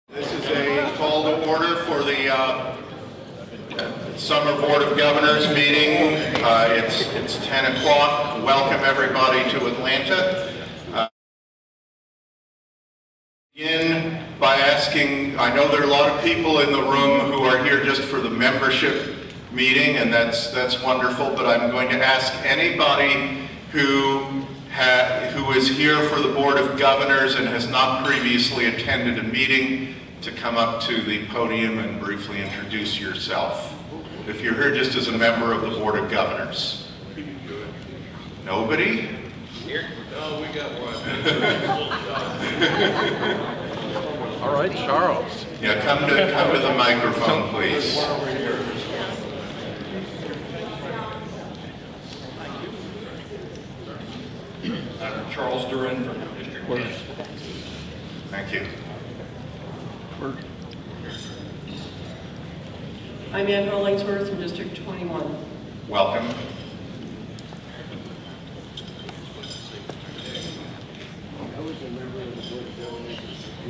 This is a call to order for the Summer Board of Governors meeting. It's 10 o'clock. Welcome everybody to Atlanta. Begin by asking, I know there are a lot of people in the room who are here just for the membership meeting, and that's wonderful, but I'm going to ask anybody who is here for the Board of Governors and has not previously attended a meeting to come up to the podium and briefly introduce yourself. If you're here just as a member of the Board of Governors. Nobody? Here? Oh, we got one. All right, Charles. Yeah, come to the microphone, please. Charles Duran from District 10. Thank you. I'm Ann Hollingsworth from District 21. Welcome.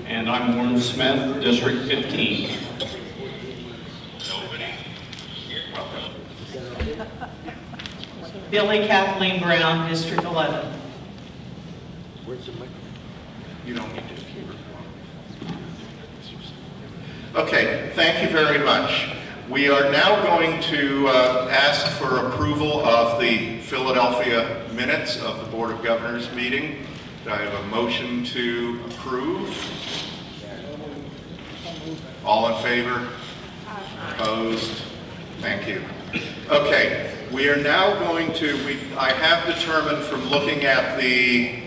And I'm Warren Smith, District 15. Nobody? Welcome. Billy Kathleen Brown, District 11. You don't need to. Okay, thank you very much. We are now going to ask for approval of the Philadelphia minutes of the Board of Governors meeting. Do I have a motion to approve? All in favor? Opposed? Thank you. Okay, we are now going to, I have determined from looking at the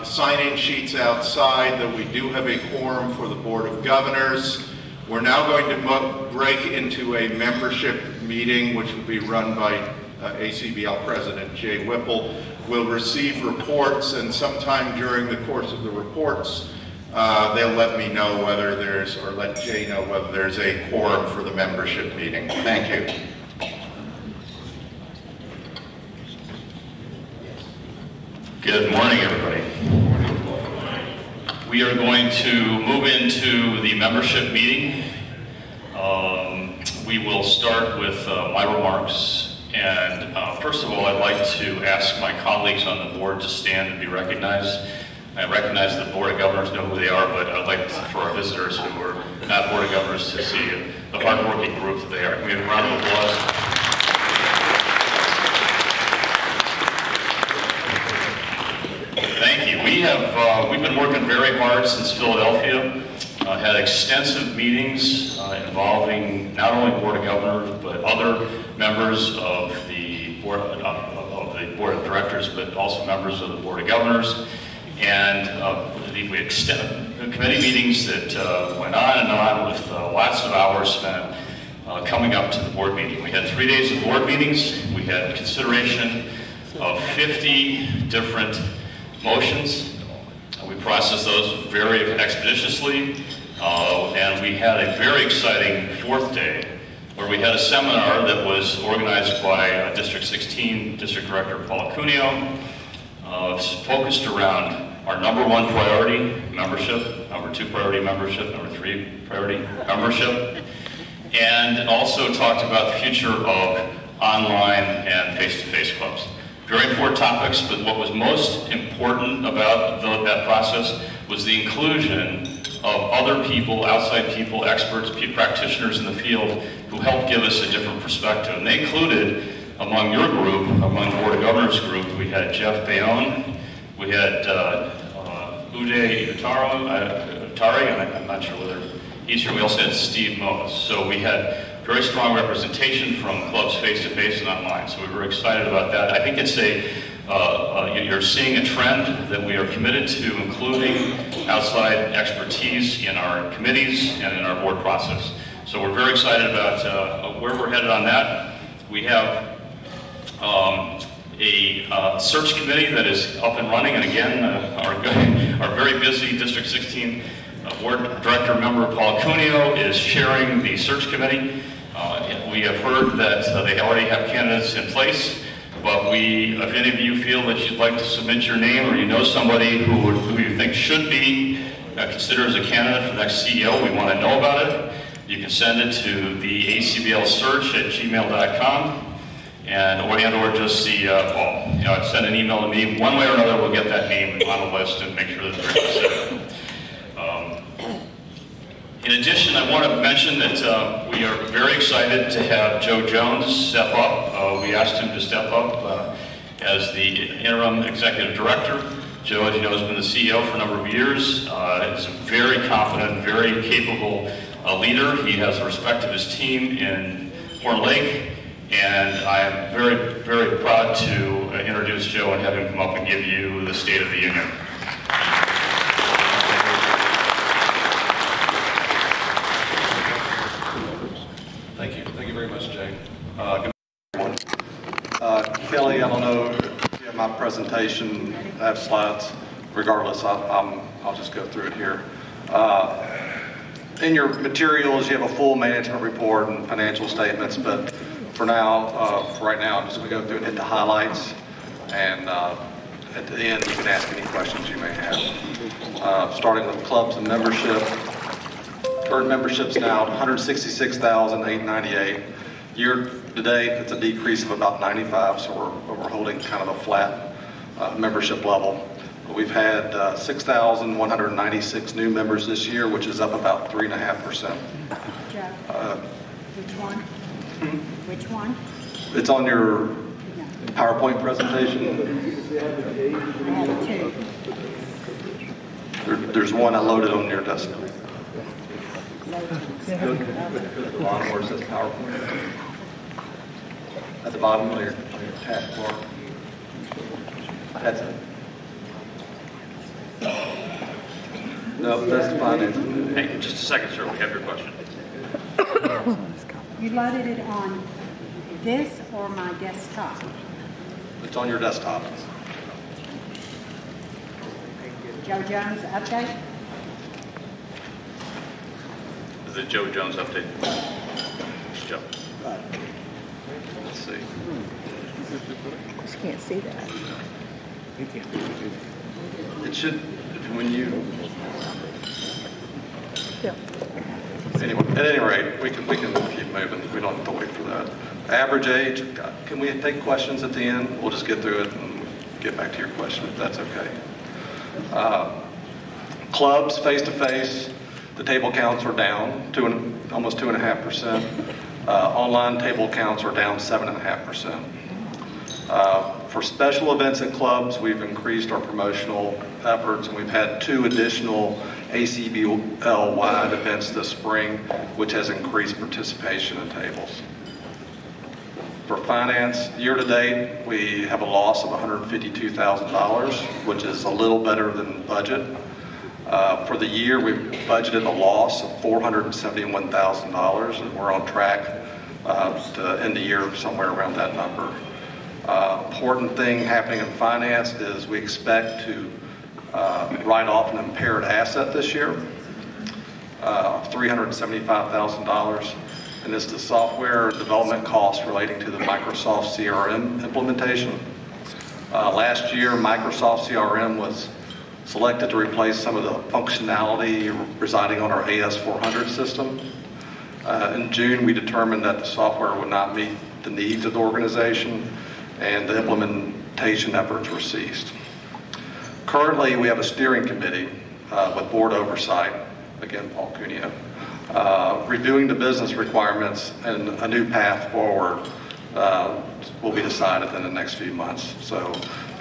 sign-in sheets outside that we do have a quorum for the Board of Governors. We're now going to break into a membership meeting, which will be run by ACBL President Jay Whipple. We'll receive reports, and sometime during the course of the reports, they'll let me know whether there's, or let Jay know whether there's a quorum for the membership meeting. Thank you. Good morning, everybody. We are going to move into the membership meeting. We will start with my remarks. And first of all, I'd like to ask my colleagues on the board to stand and be recognized. I recognize the Board of Governors know who they are, but I'd like for our visitors who are not Board of Governors to see the hardworking group that they are. Can we have a round of applause? Thank you. We've been working very hard since Philadelphia. Had extensive meetings involving not only Board of Governors but other members of the Board of Directors, but also members of the Board of Governors, and we extended committee meetings that went on and on with lots of hours spent coming up to the board meeting. We had 3 days of board meetings. We had consideration of 50 different motions. We processed those very expeditiously, and we had a very exciting fourth day where we had a seminar that was organized by District 16 District Director Paul Cuneo, focused around our number 1 priority, membership, number 2 priority, membership, number 3 priority, membership, and also talked about the future of online and face-to-face clubs. Very important topics, but what was most important about that process was the inclusion of other people, outside people, experts, practitioners in the field who helped give us a different perspective. And they included, among your group, among the Board of Governors group, we had Jeff Bayonne, we had Uday Utari, and I'm not sure whether he's here. We also had Steve Mose. So we had very strong representation from clubs face-to-face and online, so we were excited about that. I think it's you're seeing a trend that we are committed to including outside expertise in our committees and in our board process. So we're very excited about where we're headed on that. We have a search committee that is up and running, and again, our very busy District 16 Board Director member Paul Cuneo is chairing the search committee. We have heard that they already have candidates in place, but if any of you feel that you'd like to submit your name or you know somebody who you think should be consider as a candidate for the next CEO, we want to know about it. You can send it to the ACBL search at gmail.com or just see Paul. You know, send an email to me. One way or another, we'll get that name on the list and make sure that they're considered. In addition, I want to mention that we are very excited to have Joe Jones step up. We asked him to step up as the interim executive director. Joe, as you know, has been the CEO for a number of years. Is a very confident, very capable leader. He has the respect of his team in Horn Lake, and I am very, very proud to introduce Joe and have him come up and give you the State of the Union. Thank you very much, Jay. Good morning. Kelly, I don't know if you have my presentation. I have slides. Regardless, I'll just go through it here. In your materials, you have a full management report and financial statements, but for right now, I'm just going to go through and hit the highlights, and at the end, you can ask any questions you may have. Starting with clubs and membership. Current membership's now 166,898. Year to date, it's a decrease of about 95, so we're holding kind of a flat membership level. We've had 6,196 new members this year, which is up about 3.5%. Joe, which one? Which one? It's on your PowerPoint presentation. I have two. There's one I loaded on your desktop. The bottom where it says PowerPoint. At the bottom of your taskbar. That's it. No, that's the finance. Hey, just a second, sir. We have your question. You loaded it on this or my desktop? It's on your desktop. Joe Jones update? The Joe Jones update. Joe. Let's see. Just can't see that. It should, when you. Yeah. Anyway, at any rate, we can keep moving. We don't have to wait for that. Average age. Can we take questions at the end? We'll just get through it and get back to your question if that's okay. Clubs face to face. The table counts are down almost 2.5%. Online table counts are down 7.5%. For special events and clubs, we've increased our promotional efforts, and we've had 2 additional ACBL-wide events this spring, which has increased participation in tables. For finance, year to date, we have a loss of $152,000, which is a little better than budget. For the year, we've budgeted a loss of $471,000, and we're on track to end the year somewhere around that number. Important thing happening in finance is we expect to write off an impaired asset this year of $375,000, and it's the software development costs relating to the Microsoft CRM implementation. Last year, Microsoft CRM was selected to replace some of the functionality residing on our AS400 system. In June, we determined that the software would not meet the needs of the organization, and the implementation efforts were ceased. Currently, we have a steering committee with board oversight, again, Paul Cuneo, reviewing the business requirements, and a new path forward will be decided in the next few months. So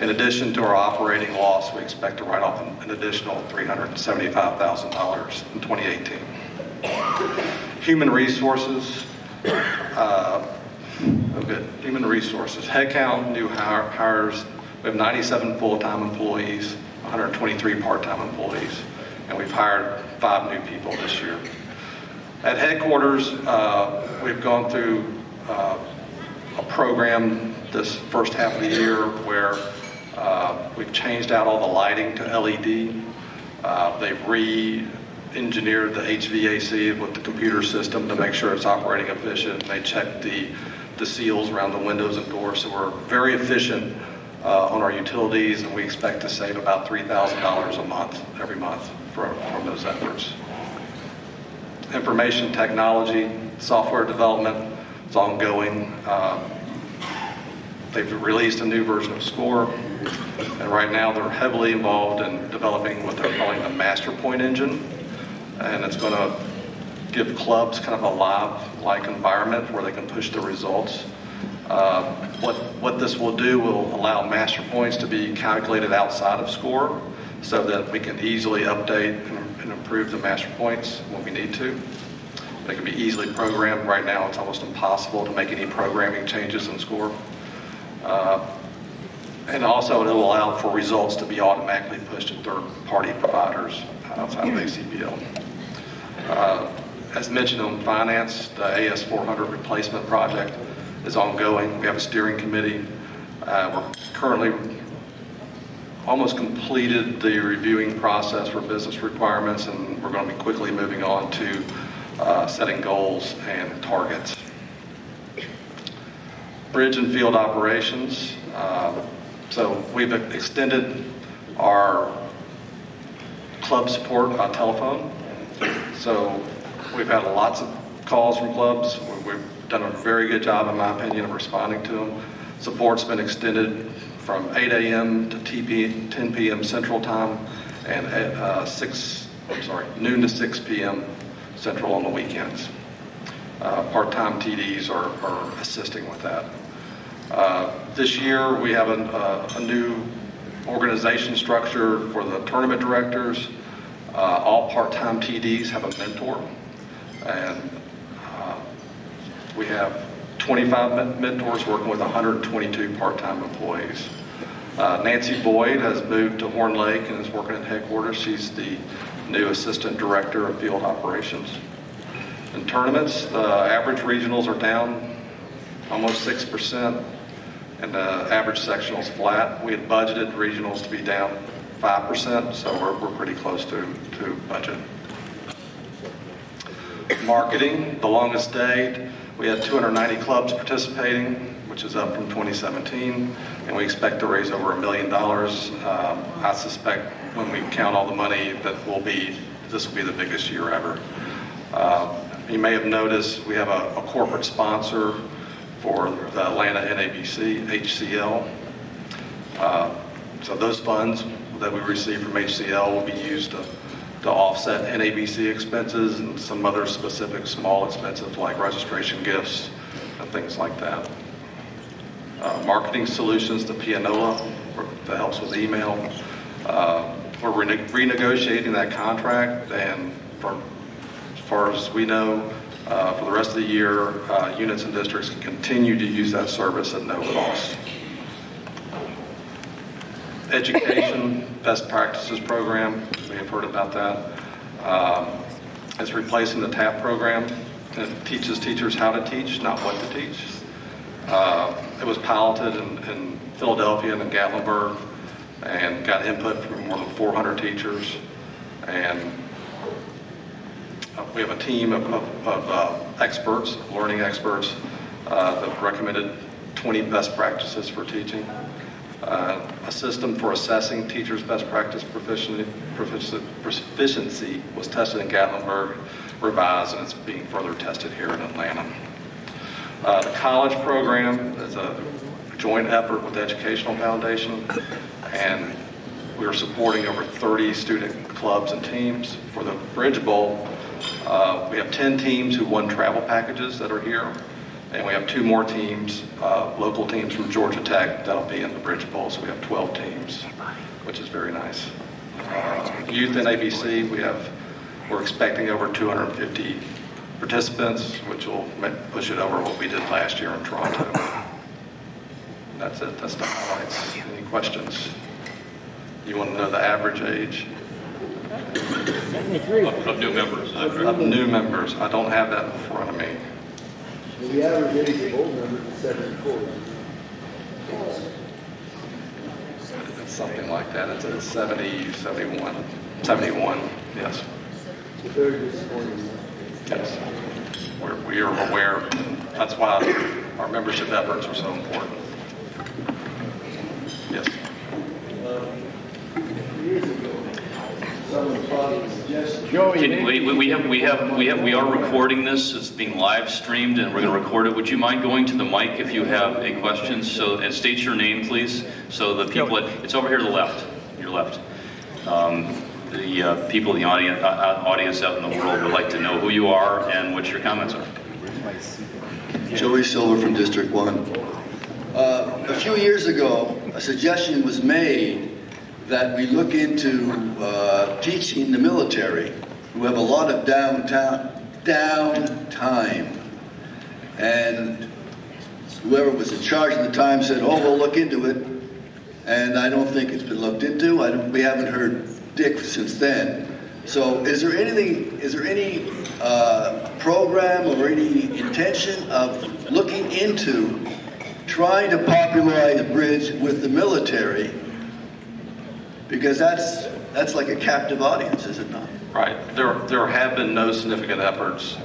in addition to our operating loss, we expect to write off an additional $375,000 in 2018. Human resources. Human resources. Headcount, new hires. We have 97 full-time employees, 123 part-time employees, and we've hired 5 new people this year. At headquarters, we've gone through a program this first half of the year where we've changed out all the lighting to LED. They've re-engineered the HVAC with the computer system to make sure it's operating efficient. They checked the seals around the windows and doors, so we're very efficient on our utilities, and we expect to save about $3,000 a month, every month, from supporting those efforts. Information technology, software development is ongoing. They've released a new version of SCORE, and right now they're heavily involved in developing what they're calling the Master Point engine, and it's going to give clubs kind of a live-like environment where they can push the results. What this will do will allow master points to be calculated outside of SCORE so that we can easily update and improve the master points when we need to. They can be easily programmed. Right now it's almost impossible to make any programming changes in SCORE. And also it will allow for results to be automatically pushed to third-party providers outside of ACBL. As mentioned on finance, the AS400 replacement project is ongoing. We have a steering committee. We're currently almost completed the reviewing process for business requirements, and we're going to be quickly moving on to setting goals and targets. Bridge and field operations. So we've extended our club support by telephone. So we've had lots of calls from clubs. We've done a very good job, in my opinion, of responding to them. Support's been extended from 8 a.m. to 10 p.m. Central Time and noon to 6 p.m. Central on the weekends. Part-time TDs are assisting with that. This year we have a new organization structure for the tournament directors. All part-time TDs have a mentor, and we have 25 mentors working with 122 part-time employees. Nancy Boyd has moved to Horn Lake and is working at headquarters. She's the new assistant director of field operations. In tournaments, the average regionals are down almost 6%, and the average sectional is flat. We had budgeted regionals to be down 5%, so we're pretty close to budget. Marketing, the longest day, we had 290 clubs participating, which is up from 2017, and we expect to raise over $1 million. I suspect when we count all the money that this will be the biggest year ever. You may have noticed we have a corporate sponsor for the Atlanta NABC, HCL. So those funds that we receive from HCL will be used to offset NABC expenses and some other specific small expenses like registration gifts and things like that. Marketing solutions, the Pianola, that helps with email. We're renegotiating that contract, and as far as we know, for the rest of the year, units and districts can continue to use that service at no cost. Education best practices program, we have heard about that. It's replacing the TAP program. It teaches teachers how to teach, not what to teach. It was piloted in Philadelphia and in Gatlinburg, and got input from more than 400 teachers. And we have a team of experts, learning experts, that recommended 20 best practices for teaching. A system for assessing teachers' best practice proficiency was tested in Gatlinburg, revised, and it's being further tested here in Atlanta. The college program is a joint effort with the Educational Foundation, and we are supporting over 30 student clubs and teams. For the Bridge Bowl, we have 10 teams who won travel packages that are here, and we have 2 more teams, local teams from Georgia Tech, that'll be in the Bridge Bowl, so we have 12 teams, which is very nice. Youth and ABC, we're expecting over 250 participants, which will push it over what we did last year in Toronto. That's it, that's the highlights. Any questions? You want to know the average age? 73. Of new members, is that correct? Of new members, I don't have that in front of me. Well, the average age of old members is 74. It's something like that, it's 70, 71, 71, yes. So very disappointing. Yes, we are aware. That's why our membership efforts are so important. Yes. Years ago, someone thought it was just We are recording this. It's being live streamed, and we're going to record it. Would you mind going to the mic if you have a question? So, and state your name, please. So the people, it's over here to the left. Your left. The people in the audience out in the world would like to know who you are and what your comments are. Joey Silver from District 1. A few years ago, a suggestion was made that we look into teaching the military, who have a lot of downtime, and whoever was in charge at the time said, "Oh, we'll look into it," and I don't think it's been looked into. We haven't heard Dick since then. So, is there any program or any intention of looking into trying to popularize bridge with the military? Because that's like a captive audience, is it not? Right. There have been no significant efforts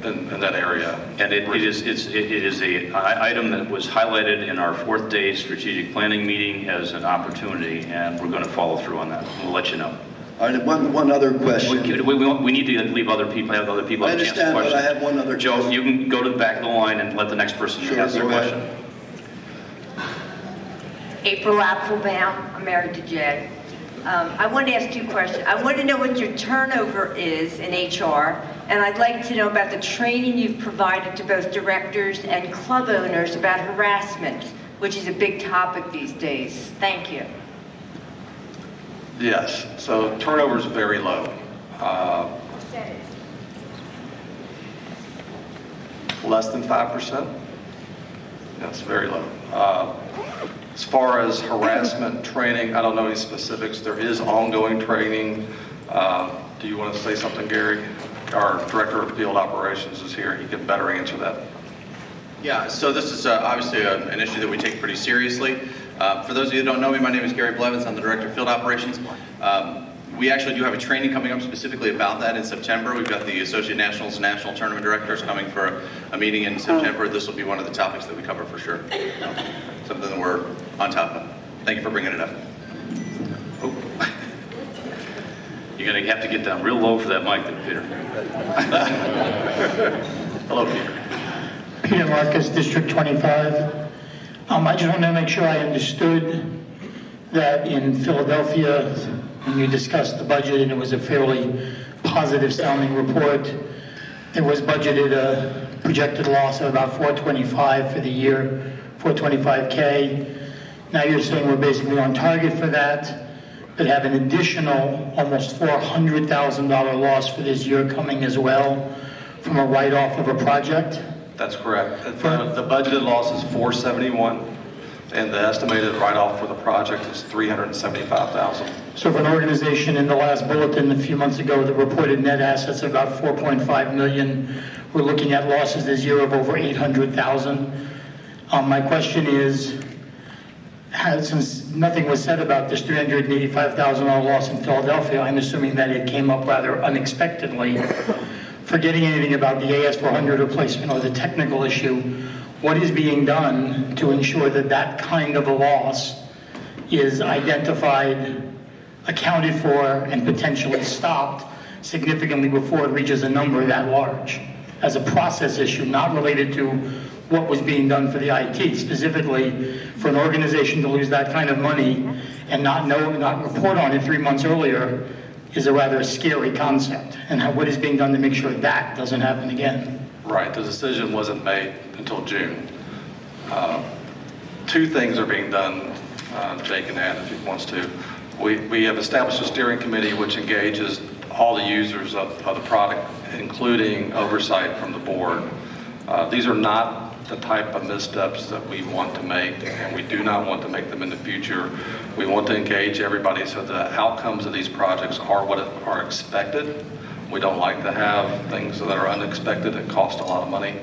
in that area. And it is a item that was highlighted in our 4th day strategic planning meeting as an opportunity, and we're going to follow through on that. We'll let you know. All right, one other question. We need to leave other people, have other people have a chance to question. I understand, but I have one other Joe, question. you can go to the back of the line and let the next person ask their question. April Applebaum, I'm married to Jed. I want to ask 2 questions. I want to know what your turnover is in HR, and I'd like to know about the training you've provided to both directors and club owners about harassment, which is a big topic these days. Thank you. Yes, so turnover is very low. Less than 5%? That's very low. As far as harassment training, I don't know any specifics. There is ongoing training. Do you want to say something, Gary? Our Director of Field Operations is here. He can better answer that. Yeah, so this is obviously an issue that we take pretty seriously. For those of you who don't know me, my name is Gary Blevins. I'm the Director of Field Operations. We actually do have a training coming up specifically about that in September. We've got the Associate Nationals and National Tournament Directors coming for a meeting in September. This will be one of the topics that we cover for sure. Something that we're on top of. Thank you for bringing it up. Oh. You're going to have to get down real low for that mic there, Peter. Hello, Peter. Peter Marcus, District 25. I just want to make sure I understood that in Philadelphia, when you discussed the budget, and it was a fairly positive sounding report, there was budgeted a projected loss of about $425 for the year, $425K. Now you're saying we're basically on target for that, but have an additional almost $400,000 loss for this year coming as well from a write-off of a project? That's correct. The budgeted loss is $471, and the estimated write-off for the project is $375,000. So for an organization in the last bulletin a few months ago that reported net assets of about $4.5 million, we're looking at losses this year of over $800,000. My question is, since nothing was said about this $385,000 loss in Philadelphia, I'm assuming that it came up rather unexpectedly. Forgetting anything about the AS400 replacement or the technical issue, what is being done to ensure that that kind of a loss is identified, accounted for, and potentially stopped significantly before it reaches a number that large? As a process issue, not related to what was being done for the IT. Specifically, for an organization to lose that kind of money and not report on it 3 months earlier is a rather scary concept. And what is being done to make sure that doesn't happen again? Right, the decision wasn't made until June. 2 things are being done. Jake can add if he wants to. We have established a steering committee which engages all the users of the product, including oversight from the board. These are not the type of missteps that we want to make, and we do not want to make them in the future. We want to engage everybody so the outcomes of these projects are what are expected. We don't like to have things that are unexpected and cost a lot of money.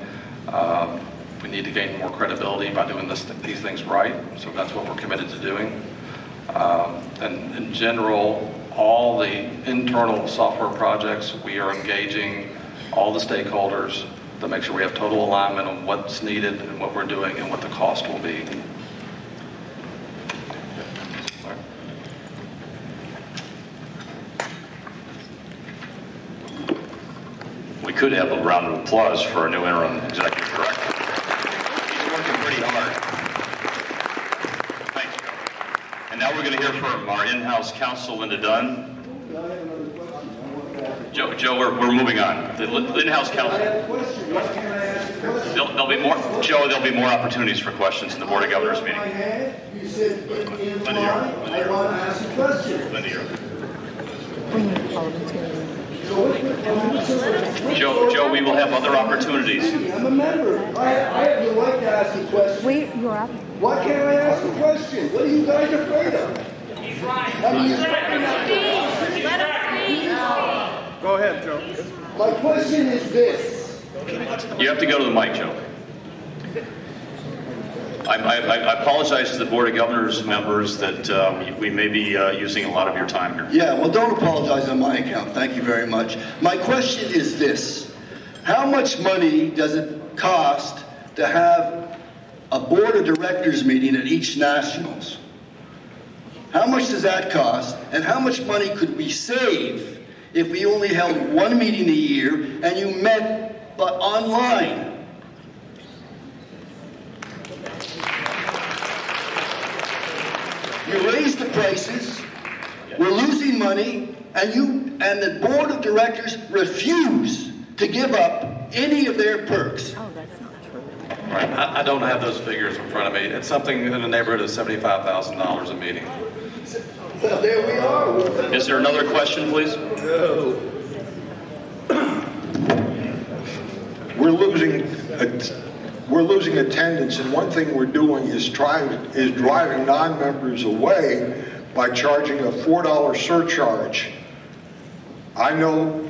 We need to gain more credibility by doing these things right, so that's what we're committed to doing. And in general, all the internal software projects, we are engaging all the stakeholders to make sure we have total alignment on what's needed and what we're doing and what the cost will be. we could have a round of applause for our new interim executive director. He's working pretty hard. Thank you. And now we're going to hear from our in-house counsel, Linda Dunn. Joe, we're moving on. The in-house counsel. There'll be more, Joe, there'll be more opportunities for questions in the Board of Governors meeting. You said, in line, I want to ask a question. Linda, you're. Joe, Joe, we will have other opportunities. I'm a member. I have the right to ask a question. You're up. Why can't I ask a question? What are you guys afraid of? He's right. Go ahead, Joe. My question is this. You have to go to the mic, Joe. I apologize to the Board of Governors members that we may be using a lot of your time here. Yeah, well, don't apologize on my account. Thank you very much. My question is this. How much money does it cost to have a Board of Directors meeting at each Nationals? How much does that cost? And how much money could we save if we only held one meeting a year and you met but online? You raise the prices, we're losing money, and the Board of Directors refuse to give up any of their perks. Oh, that's not true. Right. I don't have those figures in front of me. It's something in the neighborhood of $75,000 a meeting. So there we are. Is there another question, please? No. We're losing attendance, and one thing we're doing is driving non-members away by charging a $4 surcharge. I know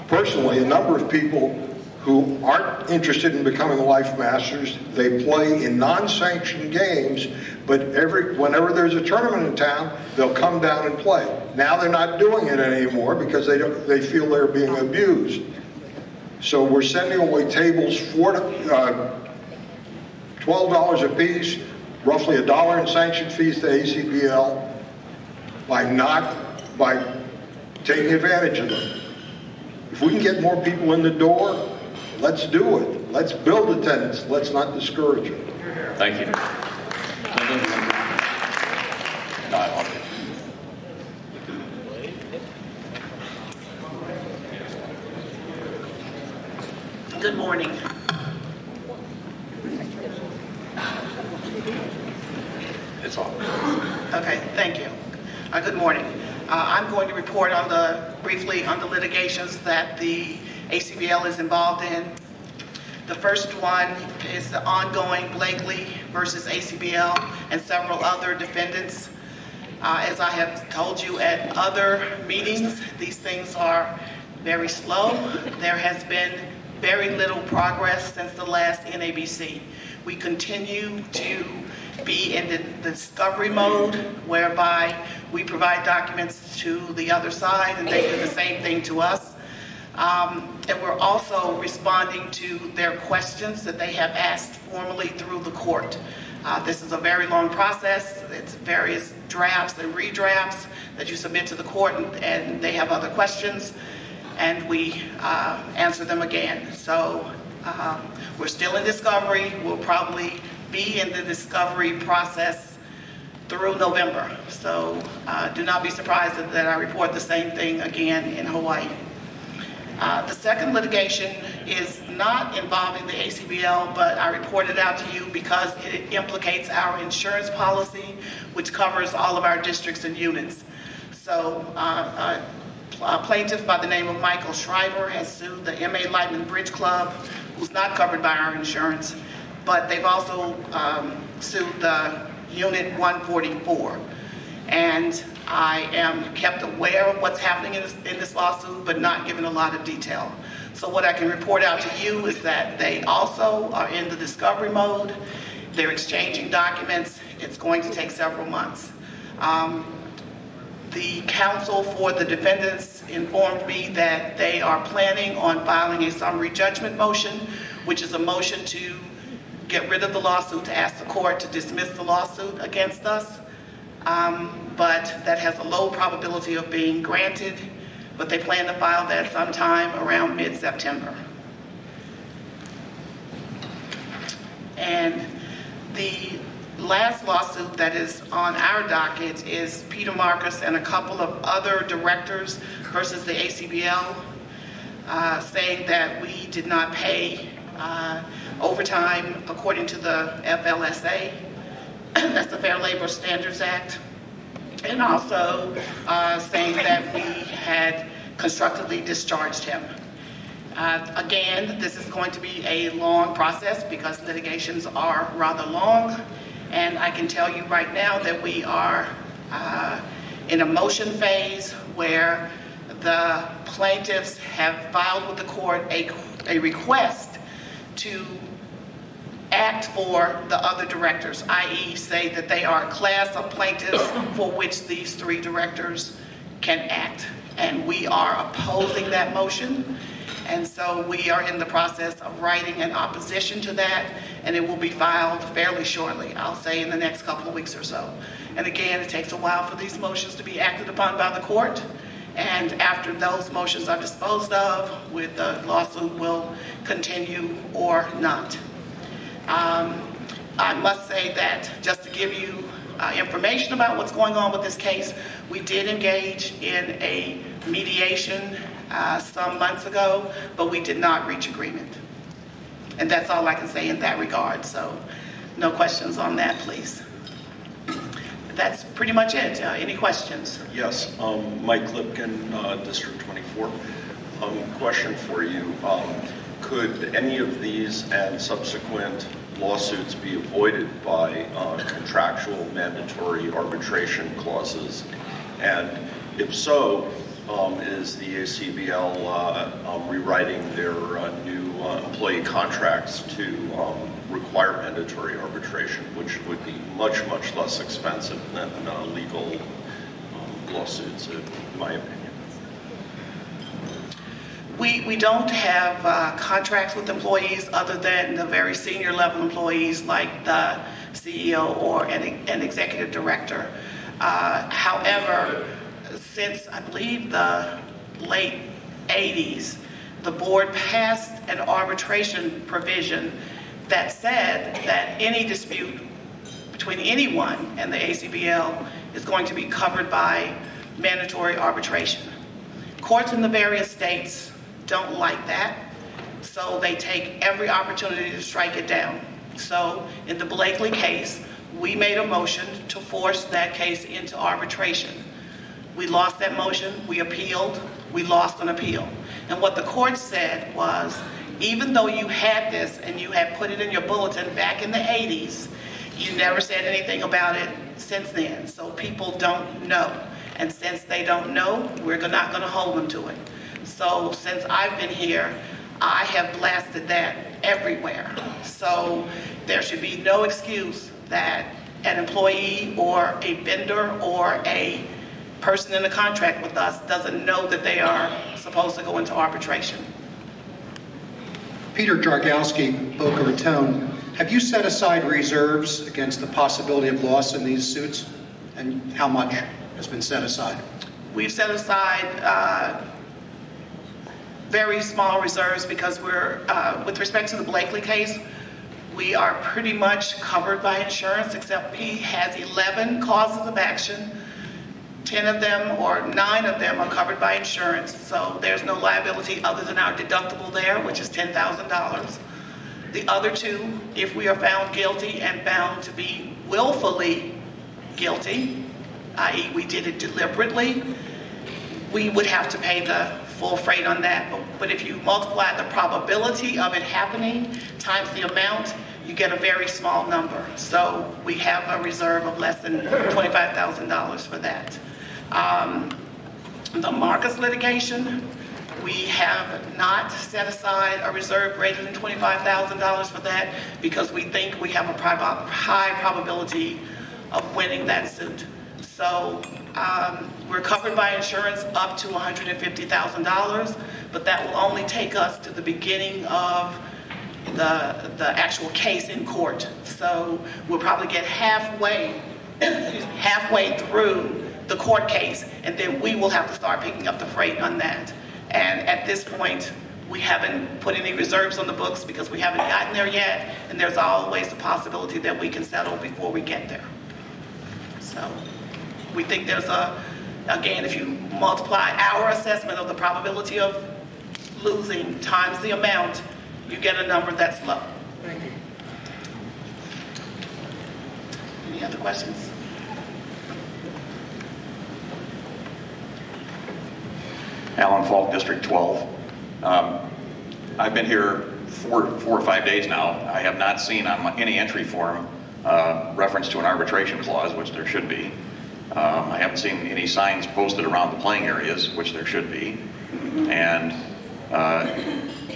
personally a number of people who aren't interested in becoming life masters. They play in non-sanctioned games, but whenever there's a tournament in town, they'll come down and play. Now they're not doing it anymore because they feel they're being abused. So we're sending away tables for $12 a piece, roughly $1 in sanction fees to ACBL, by taking advantage of them. If we can get more people in the door, let's do it. Let's build attendance. Let's not discourage it. Thank you. Good morning. It's on. Okay, thank you. Good morning. I'm going to report briefly on the litigations that the ACBL is involved in. The first one is the ongoing Blakely versus ACBL and several other defendants. As I have told you at other meetings, these things are very slow. There has been very little progress since the last NABC. We continue to be in the discovery mode, whereby we provide documents to the other side and they do the same thing to us. And we're also responding to their questions that they have asked formally through the court. This is a very long process. It's various drafts and redrafts that you submit to the court, and they have other questions, and we answer them again. So we're still in discovery. We'll probably be in the discovery process through November. So do not be surprised that I report the same thing again in Hawaii. The second litigation is not involving the ACBL, but I report it out to you because it implicates our insurance policy, which covers all of our districts and units. So a plaintiff by the name of Michael Schreiber has sued the M.A. Lightman Bridge Club, who's not covered by our insurance, but they've also sued the Unit 144. And I am kept aware of what's happening in this lawsuit, but not given a lot of detail. So what I can report out to you is that they also are in the discovery mode. They're exchanging documents. It's going to take several months. The counsel for the defendants informed me that they are planning on filing a summary judgment motion, which is a motion to get rid of the lawsuit, to ask the court to dismiss the lawsuit against us. But that has a low probability of being granted but they plan to file that sometime around mid-September. And the last lawsuit that is on our docket is Peter Marcus and a couple of other directors versus the ACBL, saying that we did not pay overtime according to the FLSA, that's the Fair Labor Standards Act, and also saying that we had constructively discharged him. Again, this is going to be a long process because litigations are rather long, and I can tell you right now that we are in a motion phase where the plaintiffs have filed with the court a request to act for the other directors, i.e. say that they are a class of plaintiffs for which these 3 directors can act. And we are opposing that motion. And so we are in the process of writing an opposition to that, and it will be filed fairly shortly, I'll say in the next couple of weeks or so. And again, it takes a while for these motions to be acted upon by the court. And after those motions are disposed of, the lawsuit will continue or not. I must say that just to give you information about what's going on with this case, we did engage in a mediation some months ago, but we did not reach agreement. And that's all I can say in that regard, so no questions on that, please. That's pretty much it. Any questions? Yes, Mike Lipkin, District 24. Question for you. Could any of these and subsequent lawsuits be avoided by contractual mandatory arbitration clauses? And if so, is the ACBL rewriting their new employee contracts to require mandatory arbitration, which would be much, much less expensive than legal lawsuits, in my opinion? We don't have contracts with employees other than the very senior level employees like the CEO or an executive director. However, since I believe the late 80s, the board passed an arbitration provision that said that any dispute between anyone and the ACBL is going to be covered by mandatory arbitration. Courts in the various states don't like that, so they take every opportunity to strike it down. So in the Blakely case, we made a motion to force that case into arbitration. We lost that motion, we appealed, we lost an appeal. And what the court said was, even though you had this and you had put it in your bulletin back in the 80s, you never said anything about it since then. So people don't know. And since they don't know, we're not going to hold them to it. So since I've been here, I have blasted that everywhere. So there should be no excuse that an employee or a vendor or a person in a contract with us doesn't know that they are supposed to go into arbitration. Peter Jargalski, Boca Raton. Have you set aside reserves against the possibility of loss in these suits? And how much has been set aside? We've set aside very small reserves because we're, with respect to the Blakely case, we are pretty much covered by insurance, except he has 11 causes of action. 10 of them or 9 of them are covered by insurance, so there's no liability other than our deductible there, which is $10,000. The other 2, if we are found guilty and found to be willfully guilty, i.e. we did it deliberately, we would have to pay the full freight on that. But if you multiply the probability of it happening times the amount, you get a very small number. So we have a reserve of less than $25,000 for that. The Marcus litigation, we have not set aside a reserve greater than $25,000 for that because we think we have a high probability of winning that suit. So we're covered by insurance up to $150,000, but that will only take us to the beginning of the actual case in court. So we'll probably get halfway through the court case, and then we will have to start picking up the freight on that. And at this point, we haven't put any reserves on the books because we haven't gotten there yet, and there's always a possibility that we can settle before we get there. So we think there's again, if you multiply our assessment of the probability of losing times the amount, you get a number that's low. Thank you. Any other questions? Alan Falk, District 12. I've been here four or 5 days now. I have not seen on any entry form reference to an arbitration clause, which there should be. I haven't seen any signs posted around the playing areas, which there should be. And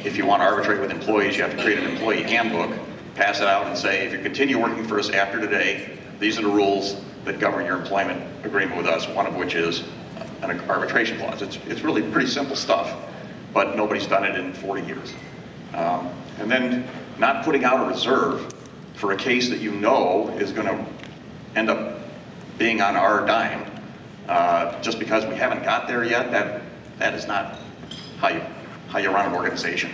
if you want to arbitrate with employees, you have to create an employee handbook, pass it out and say, if you continue working for us after today, these are the rules that govern your employment agreement with us, one of which is an arbitration clause. It's really pretty simple stuff, but nobody's done it in 40 years. And then not putting out a reserve for a case that you know is going to end up being on our dime, just because we haven't got there yet, that is not how you run an organization.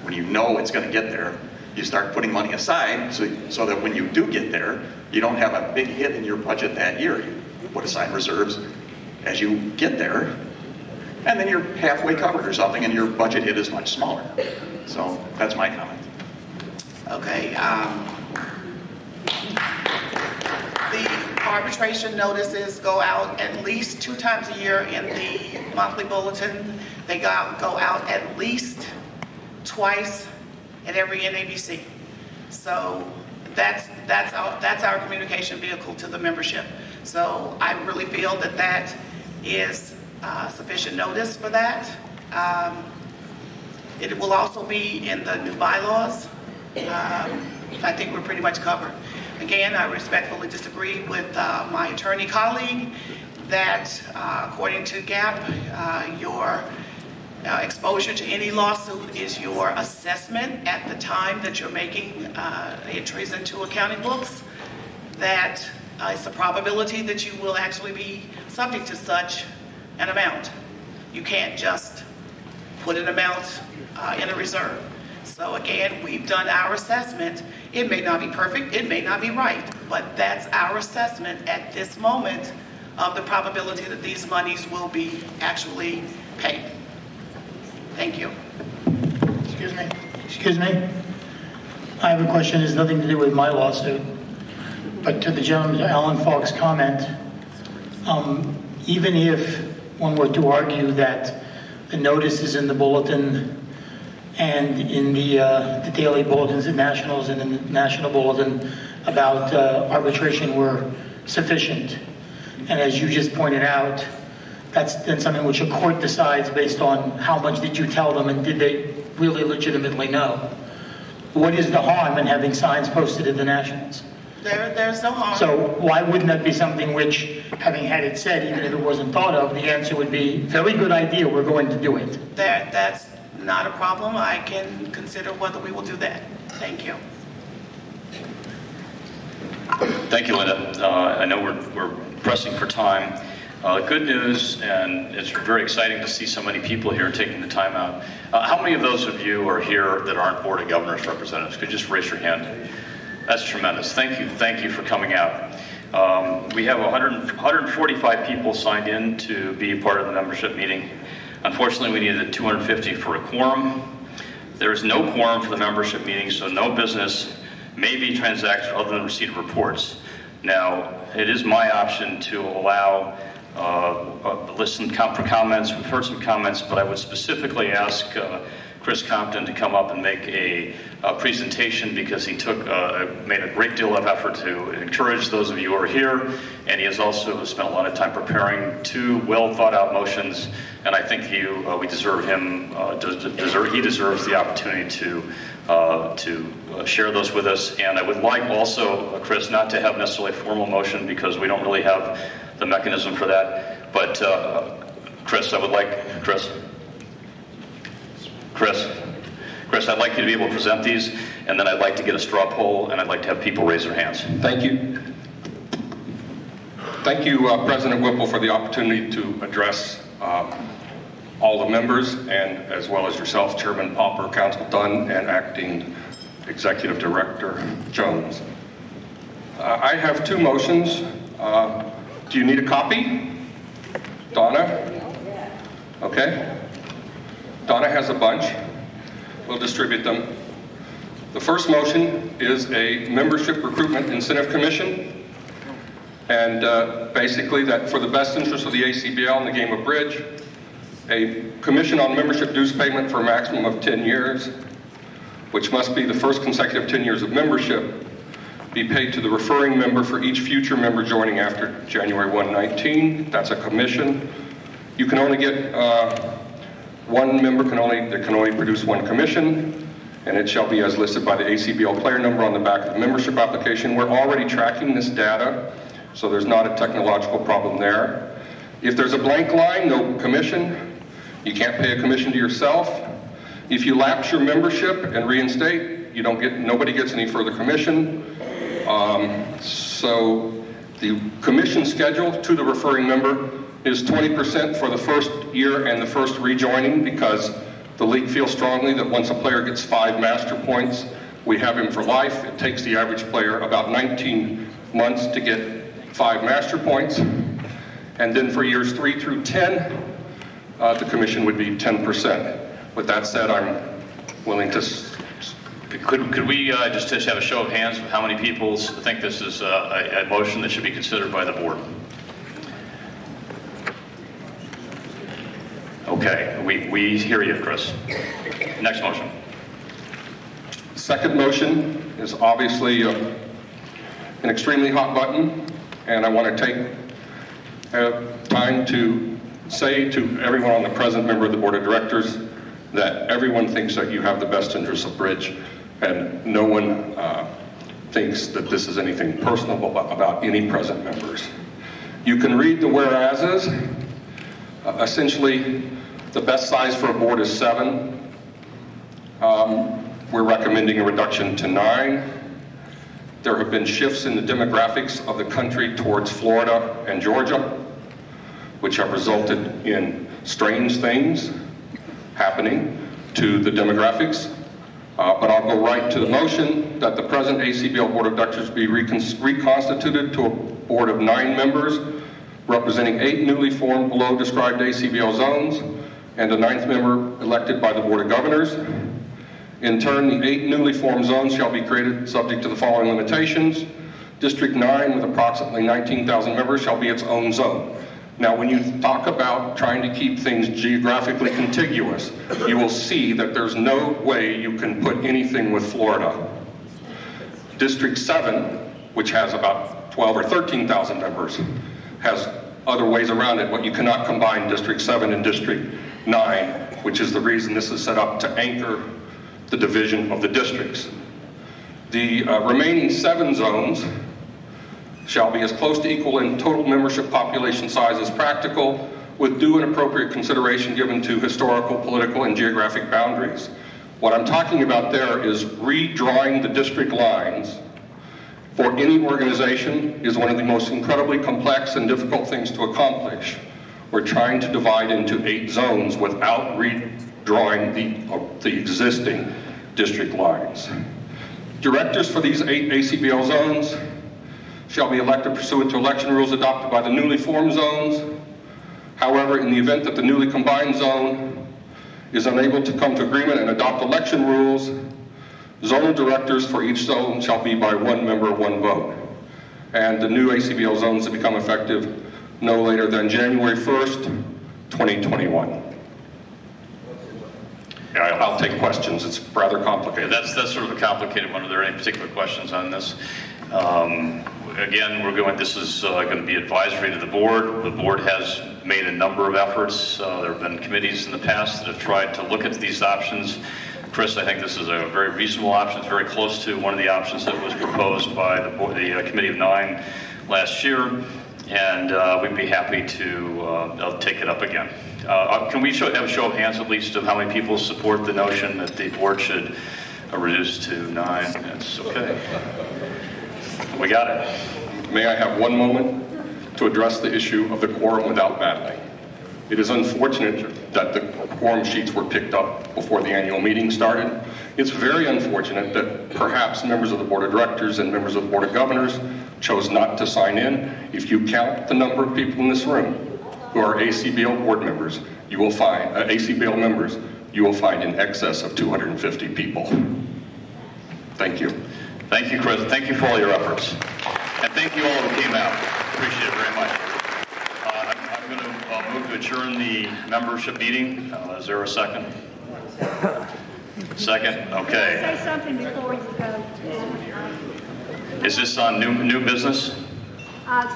When you know it's going to get there, you start putting money aside so that when you do get there, you don't have a big hit in your budget that year. You put aside reserves as you get there, and then you're halfway covered or something, and your budget hit is much smaller. So that's my comment. Okay. The arbitration notices go out at least 2 times a year in the monthly bulletin. They go out at least twice at every NABC. So that's our communication vehicle to the membership. So I really feel that that is sufficient notice for that. It will also be in the new bylaws. I think we're pretty much covered. Again, I respectfully disagree with my attorney colleague that according to GAAP, your exposure to any lawsuit is your assessment at the time that you're making entries into accounting books. That it's a probability that you will actually be subject to such an amount. You can't just put an amount in a reserve. So again, we've done our assessment. It may not be perfect, it may not be right, but that's our assessment at this moment of the probability that these monies will be actually paid. Thank you. Excuse me. Excuse me. I have a question. It has nothing to do with my lawsuit, but to the gentleman, Alan Falk's comment, even if one were to argue that the notice is in the bulletin and in the daily bulletins at Nationals and in the National Bulletin about arbitration were sufficient. And as you just pointed out, that's then something which a court decides based on how much did you tell them and did they really legitimately know. What is the harm in having signs posted in the Nationals? There's no harm. So why wouldn't that be something which, having had it said, even if it wasn't thought of, the answer would be, very good idea, we're going to do it. That's not a problem. I can consider whether we will do that. Thank you. Thank you, Linda. I know we're pressing for time. Good news, and it's very exciting to see so many people here taking the time out. How many of those of you are here that aren't Board of Governors representatives? Could you just raise your hand? That's tremendous. Thank you for coming out. We have 145 people signed in to be part of the membership meeting. Unfortunately, we needed 250 for a quorum. There is no quorum for the membership meeting, so no business may be transacted other than receipt of reports. Now, it is my option to allow listen for comments. We've heard some comments, but I would specifically ask Chris Compton to come up and make a presentation because he made a great deal of effort to encourage those of you who are here, and he has also spent a lot of time preparing 2 well thought out motions, and I think we deserve him. He deserves the opportunity to share those with us. And I would like also, Chris, not to have necessarily a formal motion because we don't really have the mechanism for that. But Chris, I'd like you to be able to present these, and then I'd like to get a straw poll, and I'd like to have people raise their hands. Thank you. Thank you, President Whipple, for the opportunity to address all the members, and as well as yourself, Chairman Popper, Council Dunn, and Acting Executive Director Jones. I have two motions. Do you need a copy? Donna? Okay. Donna has a bunch. We'll distribute them. The first motion is a membership recruitment incentive commission, and basically that for the best interest of the ACBL in the game of bridge, a commission on membership dues payment for a maximum of 10 years, which must be the first consecutive 10 years of membership, be paid to the referring member for each future member joining after January 1/19. That's a commission. You can only get, one member can only produce one commission, and it shall be as listed by the ACBL player number on the back of the membership application. We're already tracking this data, so there's not a technological problem there. If there's a blank line, no commission. You can't pay a commission to yourself. If you lapse your membership and reinstate, nobody gets any further commission. So the commission schedule to the referring member is 20% for the first year and the first rejoining, because the league feels strongly that once a player gets 5 master points, we have him for life. It takes the average player about 19 months to get 5 master points. And then for years 3 through 10, the commission would be 10%. With that said, I'm willing to... Could we just have a show of hands of how many people think this is a motion that should be considered by the board? Okay, we hear you, Chris. Next motion. Second motion is obviously an extremely hot button, and I want to take time to say to everyone on the present member of the Board of Directors that everyone thinks that you have the best interests of bridge, and no one thinks that this is anything personal about any present members. You can read the whereases. Essentially, the best size for a board is 7. We're recommending a reduction to 9. There have been shifts in the demographics of the country towards Florida and Georgia, which have resulted in strange things happening to the demographics. But I'll go right to the motion that the present ACBL Board of Directors be reconstituted to a board of 9 members, representing 8 newly formed below described ACBL zones, and a 9th member elected by the Board of Governors. In turn, the 8 newly formed zones shall be created subject to the following limitations. District 9, with approximately 19,000 members, shall be its own zone. Now, when you talk about trying to keep things geographically contiguous, you will see that there's no way you can put anything with Florida. District 7, which has about 12 or 13,000 members, has other ways around it, but you cannot combine District 7 and District 9, which is the reason this is set up to anchor the division of the districts. The remaining 7 zones shall be as close to equal in total membership population size as practical, with due and appropriate consideration given to historical, political, and geographic boundaries. What I'm talking about there is redrawing the district lines for any organization is one of the most incredibly complex and difficult things to accomplish. We're trying to divide into 8 zones without redrawing the existing district lines. Directors for these 8 ACBL zones shall be elected pursuant to election rules adopted by the newly formed zones. However, in the event that the newly combined zone is unable to come to agreement and adopt election rules, zonal directors for each zone shall be by 1 member, 1 vote. And the new ACBL zones to become effective no later than January 1st, 2021. Yeah, I'll take questions. It's rather complicated. That's sort of a complicated one. Are there any particular questions on this? Again, this is going to be advisory to the board. The board has made a number of efforts. There have been committees in the past that have tried to look at these options. Chris, I think this is a very reasonable option. It's very close to one of the options that was proposed by the Committee of 9 last year, and we'd be happy to take it up again. Can we have a show of hands at least of how many people support the notion that the board should reduce to 9? That's okay. We got it. May I have one moment? to address the issue of the quorum without battling. It is unfortunate that the quorum sheets were picked up before the annual meeting started. It's very unfortunate that perhaps members of the Board of Directors and members of the Board of Governors chose not to sign in. If you count the number of people in this room who are ACBL board members, you will find, ACBL members, you will find in excess of 250 people. Thank you. Thank you, Chris. Thank you for all your efforts. And thank you all who came out. Appreciate it very much. I'm going to move to adjourn the membership meeting. Is there a second? Second? Okay. Say something before you go. Is this on new business?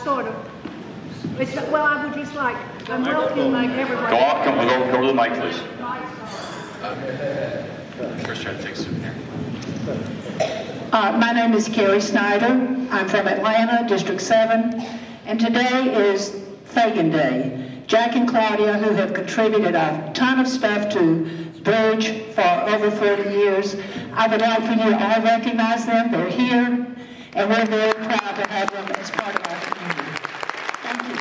Sort of. Well, I would just like, I'm welcoming like everybody. Go over the mic, please. First, try to take a souvenir. My name is Carrie Snyder. I'm from Atlanta, District 7, and today is Fagan Day. Jack and Claudia, who have contributed a ton of stuff to Bridge for over 40 years, I would like for you to all recognize them. They're here, and we're very proud to have them as part of our community. Thank you.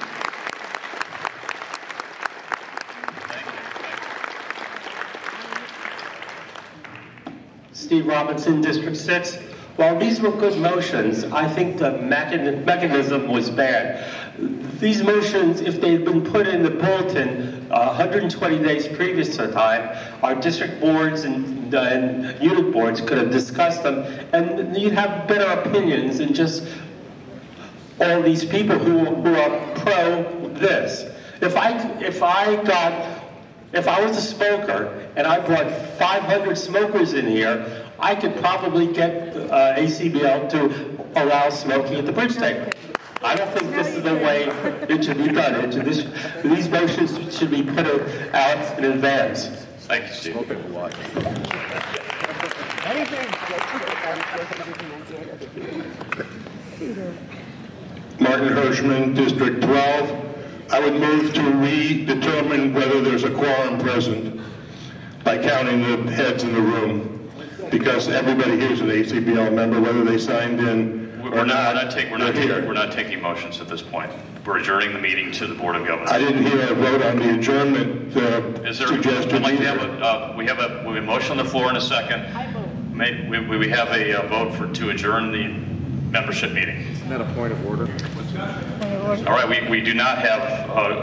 Steve Robinson, District 6. While these were good motions, I think the mechanism was bad. These motions, if they had been put in the bulletin 120 days previous to the time, our district boards and unit boards could have discussed them, and you'd have better opinions than just all these people who are pro this. If I was a smoker and I brought 500 smokers in here, I could probably get ACBL to allow smoking at the bridge table. I don't think this is the way it should be done. These motions should be put out in advance. Thank you, Steve. Martin Hirschman, District 12. I would move to redetermine whether there's a quorum present by counting the heads in the room, because everybody here is an ACBL member, whether they signed in or not. We're not taking motions at this point. We're adjourning the meeting to the Board of Governors. I didn't hear a vote on the adjournment suggestion. We have a motion on the floor in a second. We have a vote to adjourn the membership meeting. Isn't that a point of order? All right, we do not have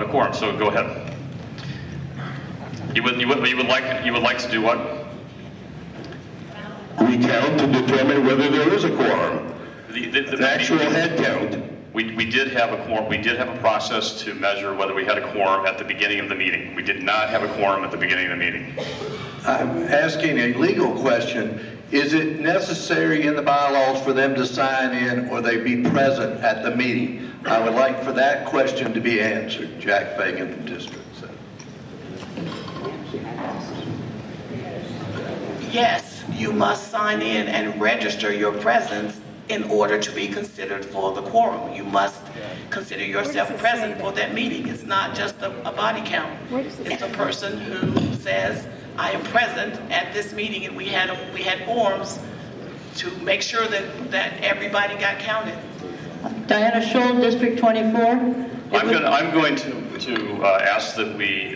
a quorum, so go ahead. You would like to do what? Recount to determine whether there is a quorum. The actual head count. We did have a quorum. We did have a process to measure whether we had a quorum at the beginning of the meeting. We did not have a quorum at the beginning of the meeting. I'm asking a legal question. Is it necessary in the bylaws for them to sign in or they be present at the meeting? I would like for that question to be answered. Jack Fagan from District 7. Yes, you must sign in and register your presence in order to be considered for the quorum. You must consider yourself present for that meeting. It's not just a body count. It's a person who says, I am present at this meeting, and we had forms to make sure that everybody got counted. Diana Scholl, District 24. I'm going to ask that we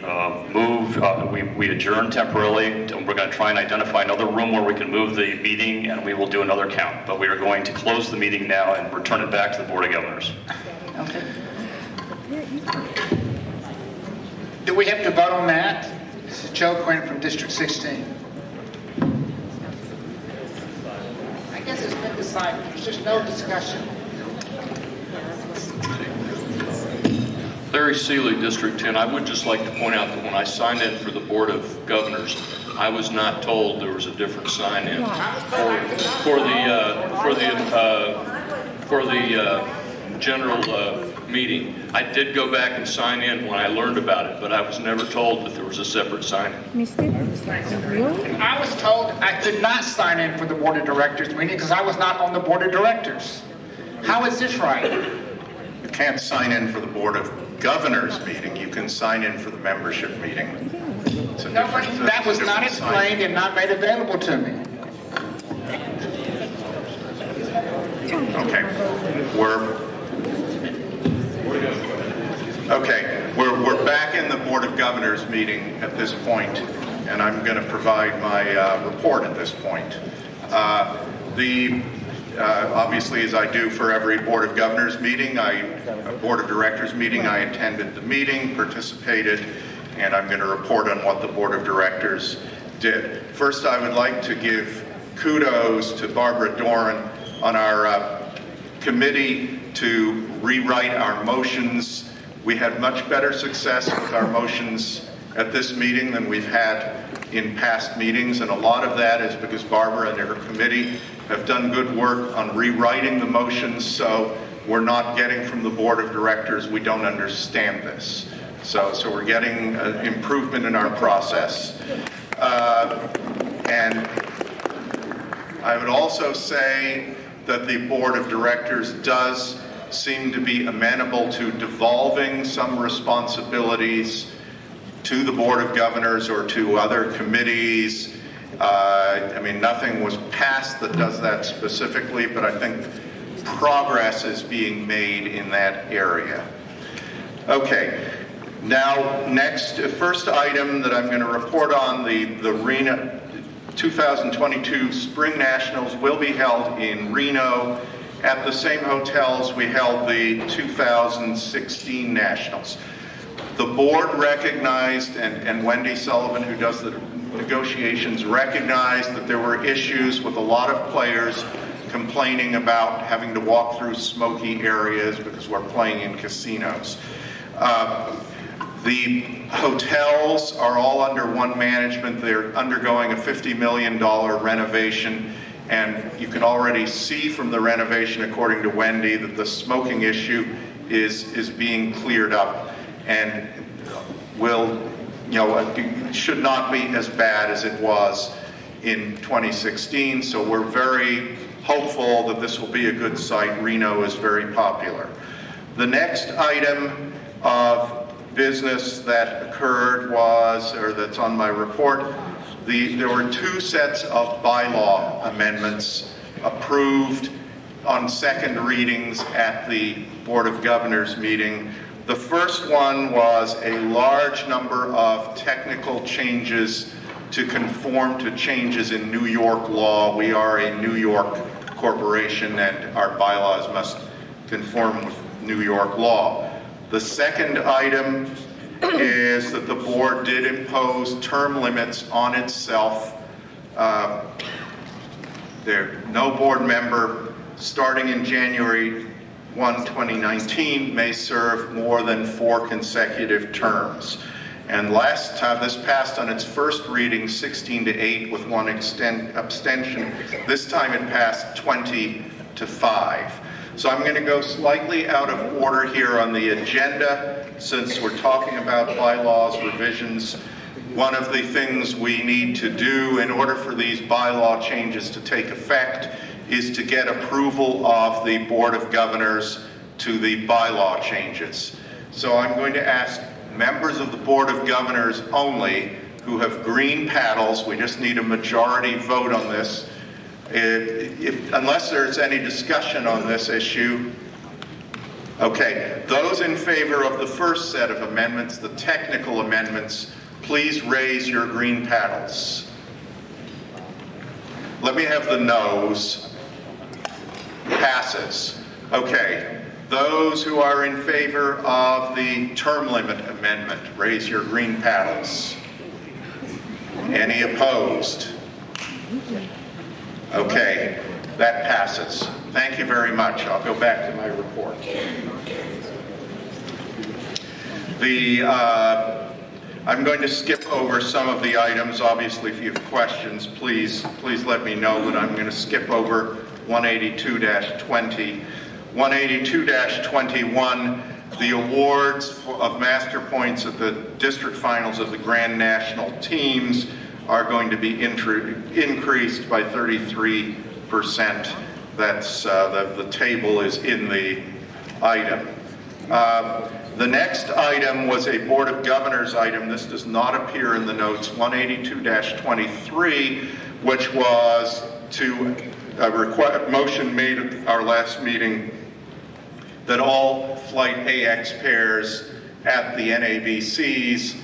adjourn temporarily. We're going to try and identify another room where we can move the meeting, and we will do another count. But we are going to close the meeting now and return it back to the Board of Governors. Okay. Do we have to vote on that? This is Joe Quinn from District 16. I guess it's been decided. There's just no discussion. Larry Seeley, District 10. I would just like to point out that when I signed in for the Board of Governors, I was not told there was a different sign-in for the general meeting. I did go back and sign in when I learned about it, but I was never told that there was a separate sign-in. I was told I could not sign in for the Board of Directors meeting because I was not on the Board of Directors. How is this right? You can't sign in for the Board of Governors meeting. You can sign in for the membership meeting. That was not explained and not made available to me. Okay. Okay, we're back in the Board of Governors meeting at this point, and I'm going to provide my report at this point. Obviously, as I do for every Board of Governors meeting, Board of Directors meeting, I attended the meeting, participated, and I'm going to report on what the Board of Directors did. First, I would like to give kudos to Barbara Doran on our committee to rewrite our motions. We had much better success with our motions at this meeting than we've had in past meetings, and a lot of that is because Barbara and her committee have done good work on rewriting the motions, so we're not getting from the Board of Directors, we don't understand this. So we're getting improvement in our process. And I would also say that the Board of Directors does seem to be amenable to devolving some responsibilities to the Board of Governors or to other committees. I mean, nothing was passed that does that specifically, but I think progress is being made in that area. Okay, now first item that I'm going to report on, the Reno 2022 Spring Nationals will be held in Reno at the same hotels we held the 2016 Nationals. The board recognized, and Wendy Sullivan, who does the negotiations, recognized that there were issues with a lot of players complaining about having to walk through smoky areas because we're playing in casinos. The hotels are all under one management. They're undergoing a $50 million renovation, and you can already see from the renovation, according to Wendy, that the smoking issue is being cleared up and should not be as bad as it was in 2016. So we're very hopeful that this will be a good site. Reno is very popular. The next item of business that occurred was, or that's on my report, there were two sets of bylaw amendments approved on second readings at the Board of Governors meeting. The first one was a large number of technical changes to conform to changes in New York law. We are a New York corporation and our bylaws must conform with New York law. The second item is that the board did impose term limits on itself. No board member starting in January 1, 2019 may serve more than 4 consecutive terms. And this passed on its first reading 16-8 with 1 abstention. This time it passed 20-5. So I'm going to go slightly out of order here on the agenda since we're talking about bylaws revisions. One of the things we need to do in order for these bylaw changes to take effect is to get approval of the Board of Governors to the bylaw changes. So I'm going to ask members of the Board of Governors only who have green paddles, we just need a majority vote on this. Unless there's any discussion on this issue. Okay, those in favor of the first set of amendments, the technical amendments, please raise your green paddles. Let me have the noes. Passes. Okay, those who are in favor of the term limit amendment, raise your green paddles. Any opposed? Okay, that passes. Thank you very much. I'll go back to my report. I'm going to skip over some of the items. Obviously, if you have questions, please let me know, but I'm going to skip over 182-20. 182-21, the awards of master points at the district finals of the Grand National teams are going to be increased by 33%. That's the table is in the item. The next item was a Board of Governors item. This does not appear in the notes. 182-23, which was to a motion made at our last meeting that all Flight AX pairs at the NABCs,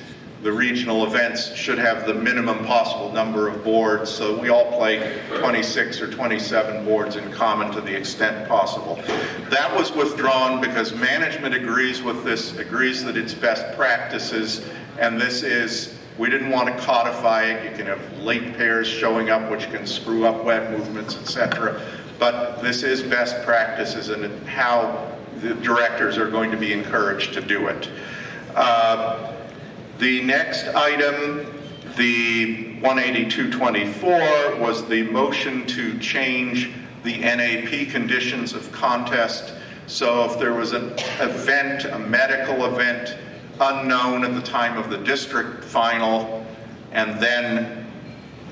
the regional events should have the minimum possible number of boards, so we all play 26 or 27 boards in common to the extent possible. That was withdrawn because management agrees with this, agrees that it's best practices, and this is, we didn't want to codify it. You can have late pairs showing up, which can screw up wet movements, etc. But this is best practices and how the directors are going to be encouraged to do it. The next item, the 18224, was the motion to change the NAP conditions of contest. So if there was an event, a medical event, unknown at the time of the district final, and then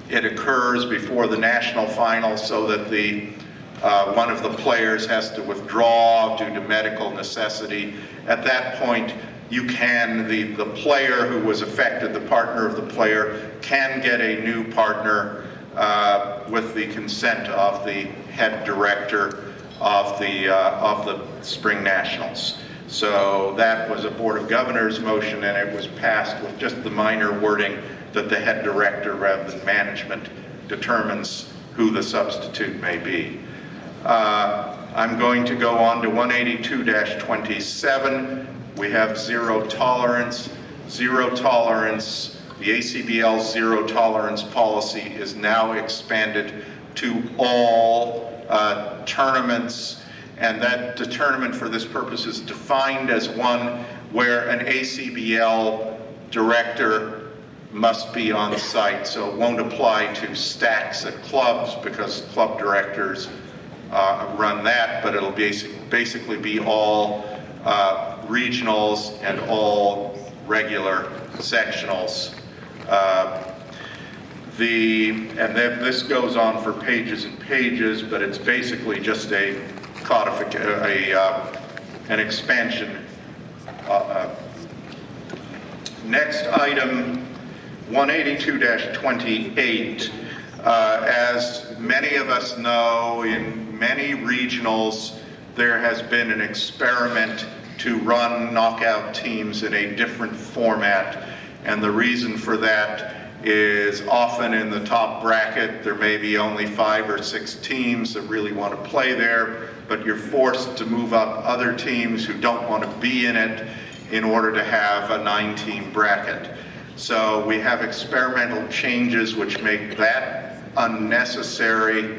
it occurs before the national final so that the one of the players has to withdraw due to medical necessity, at that point you can, the player who was affected, the partner of the player, can get a new partner with the consent of the head director of the Spring Nationals. So that was a Board of Governors motion, and it was passed with just the minor wording that the head director rather than management determines who the substitute may be. I'm going to go on to 182-27. We have zero tolerance. Zero tolerance. The ACBL zero tolerance policy is now expanded to all tournaments, and that the tournament for this purpose is defined as one where an ACBL director must be on site. So it won't apply to stacks at clubs because club directors run that, but it'll basically be all regionals and all regular sectionals. And then this goes on for pages and pages, but it's basically just a an expansion. Next item, 182-28. As many of us know, in many regionals, there has been an experiment to run knockout teams in a different format. And the reason for that is often in the top bracket, there may be only 5 or 6 teams that really want to play there, but you're forced to move up other teams who don't want to be in it in order to have a 9-team bracket. So we have experimental changes which make that unnecessary.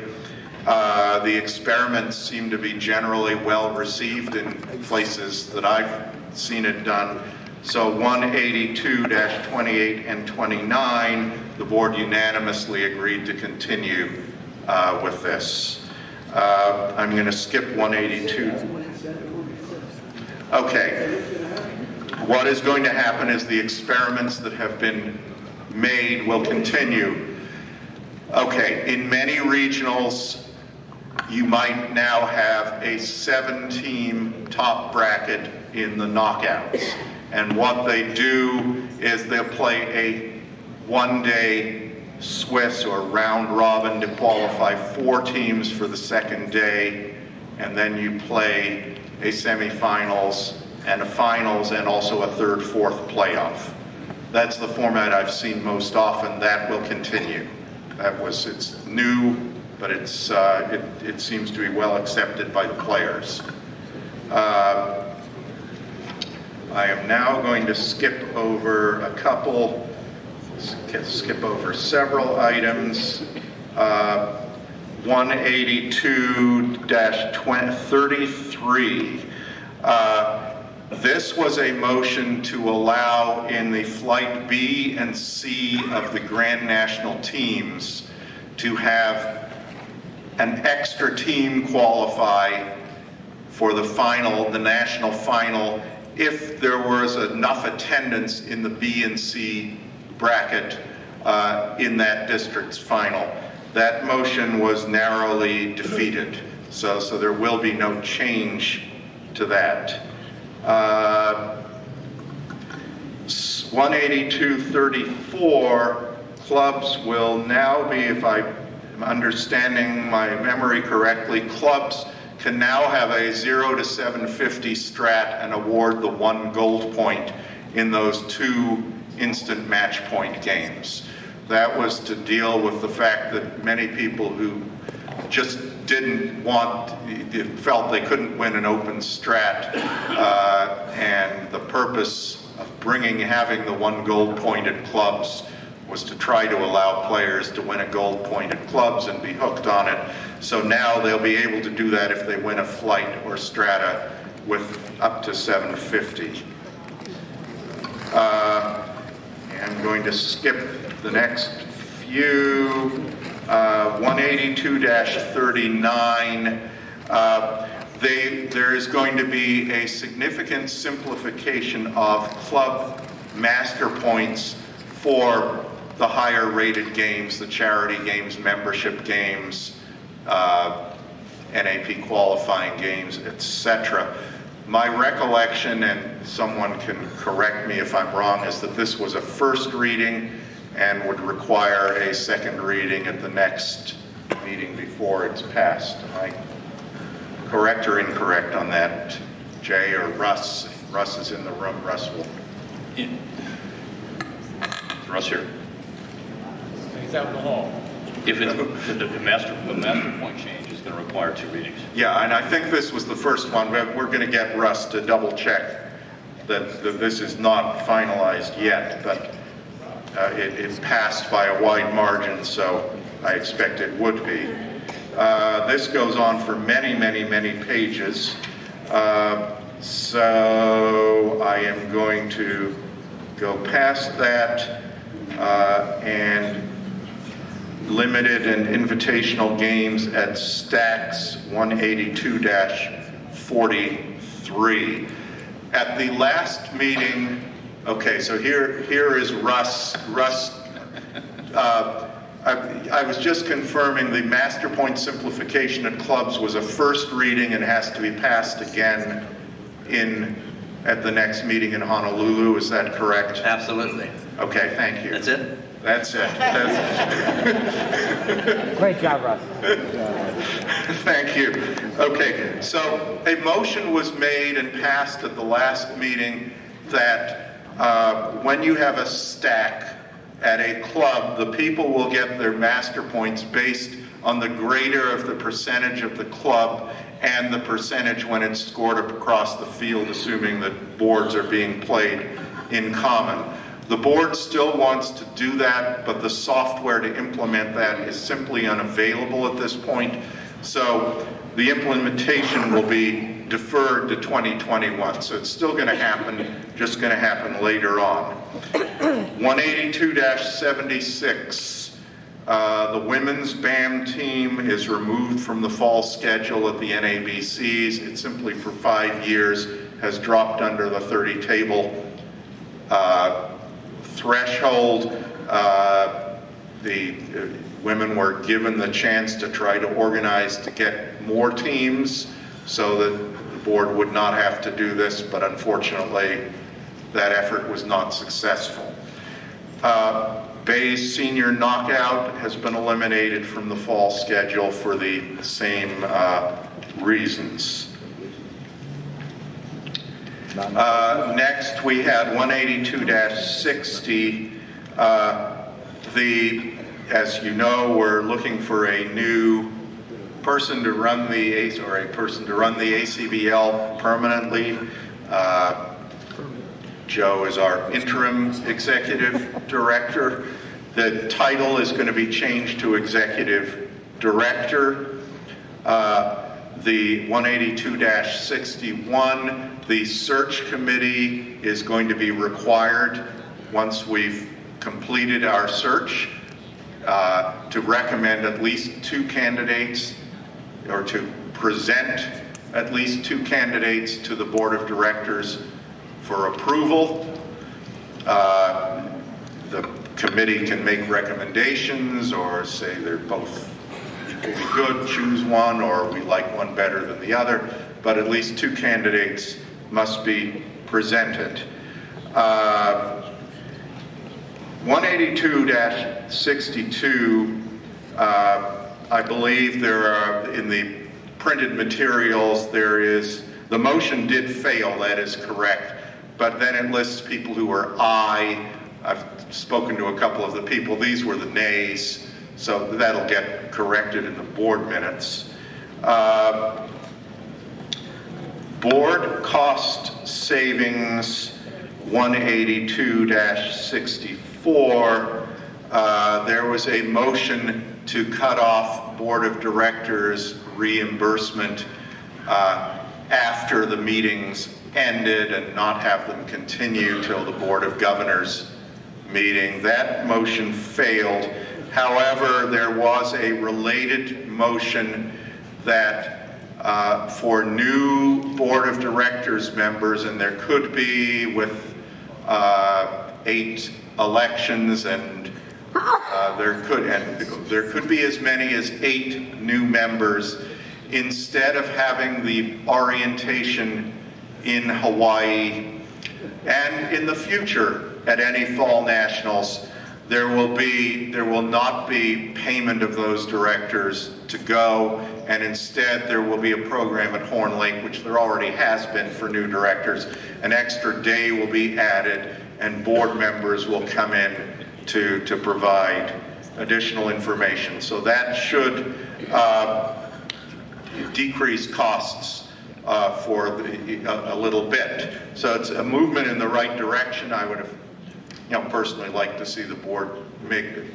The experiments seem to be generally well received in places that I've seen it done. So 182-28 and 29, the board unanimously agreed to continue with this. I'm going to skip 182. Okay. What is going to happen is the experiments that have been made will continue. Okay, in many regionals, you might now have a 7-team top bracket in the knockouts. And what they do is they'll play a one-day Swiss or round robin to qualify 4 teams for the second day, and then you play a semifinals and a finals and also a third, fourth playoff. That's the format I've seen most often. That will continue. It's new, but it seems to be well accepted by the players. I am now going to skip over several items. 182-33. This was a motion to allow in the Flight B and C of the Grand National teams to have an extra team qualify for the final, the national final, if there was enough attendance in the B and C bracket in that district's final. That motion was narrowly defeated, so there will be no change to that. 182-34, clubs will now be, if I'm understanding my memory correctly, clubs can now have a 0 to 750 strat and award the 1 gold point in those 2 instant match point games. That was to deal with the fact that many people who just felt they couldn't win an open strat, and the purpose of having the 1 gold point at clubs was to try to allow players to win a gold point at clubs and be hooked on it. So now they'll be able to do that if they win a flight or strata with up to 750. I'm going to skip the next few. 182-39. There is going to be a significant simplification of club master points for the higher rated games, the charity games, membership games, NAP qualifying games, etc. My recollection, and someone can correct me if I'm wrong, is that this was a first reading and would require a second reading at the next meeting before it's passed. Am I correct or incorrect on that, Jay or Russ? If Russ is in the room, Russ will. Is Russ here? He's out in the hall. If it's the master point change is going to require 2 readings. Yeah, and I think this was the first one. We're going to get Russ to double check that this is not finalized yet, but it passed by a wide margin, so I expect it would be. This goes on for many, many, many pages. So I am going to go past that and limited and invitational games at Stacks 182-43. At the last meeting, okay, so here is Russ. I was just confirming the master point simplification at clubs was a first reading and has to be passed again at the next meeting in Honolulu. Is that correct? Absolutely. Okay, thank you. That's it? That's it. Great job, Russ. Thank you. Okay, so a motion was made and passed at the last meeting that when you have a stack at a club, the people will get their master points based on the greater of the percentage of the club and the percentage when it's scored across the field, assuming that boards are being played in common. The board still wants to do that, but the software to implement that is simply unavailable at this point. So the implementation will be deferred to 2021. So it's still going to happen, just going to happen later on. 182-76. The women's BAM team is removed from the fall schedule at the NABCs. It simply for 5 years has dropped under the 30 table threshold. The women were given the chance to try to organize to get more teams so that the board would not have to do this, but unfortunately that effort was not successful. Bay's senior knockout has been eliminated from the fall schedule for the same reasons. Next, we had 182-60. As you know, we're looking for a new person to run the ACBL permanently. Joe is our interim executive director. The title is going to be changed to executive director. The 182-61, the search committee is going to be required once we've completed our search to recommend at least 2 candidates, or to present at least 2 candidates to the board of directors for approval. The committee can make recommendations or say they're both good, choose one, or we like one better than the other, but at least 2 candidates must be presented. 182-62, I believe there are, in the printed materials, the motion did fail, that is correct, but then it lists people who were aye. I've spoken to a couple of the people, these were the nays, so that'll get corrected in the board minutes. Board cost savings 182-64, there was a motion to cut off Board of Directors reimbursement after the meetings ended and not have them continue till the Board of Governors meeting. That motion failed. However, there was a related motion that for new Board of Directors members, and there could be with 8 elections, and there could be as many as 8 new members. Instead of having the orientation in Hawaii, and in the future at any fall nationals, there will not be payment of those directors to go, and instead there will be a program at Horn Lake, which there already has been for new directors. An extra day will be added, and board members will come in to provide additional information. So that should decrease costs for a little bit. So it's a movement in the right direction. I would have, personally liked to see the board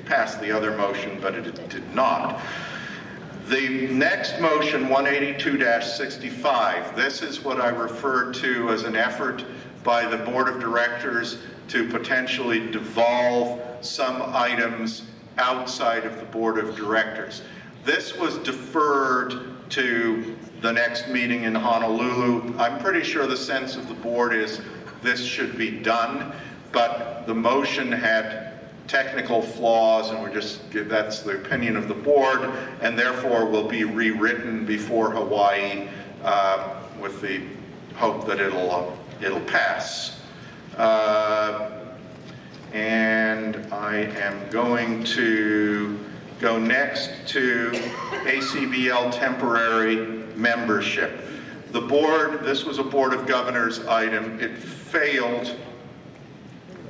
pass the other motion, but it did not. The next motion, 182-65, this is what I referred to as an effort by the Board of Directors to potentially devolve some items outside of the Board of Directors. This was deferred to the next meeting in Honolulu. I'm pretty sure the sense of the board is this should be done, but the motion had technical flaws, and that's the opinion of the board, and therefore will be rewritten before Hawaii with the hope that it'll pass. And I am going to go next to ACBL temporary membership. The board, this was a Board of Governors item, it failed,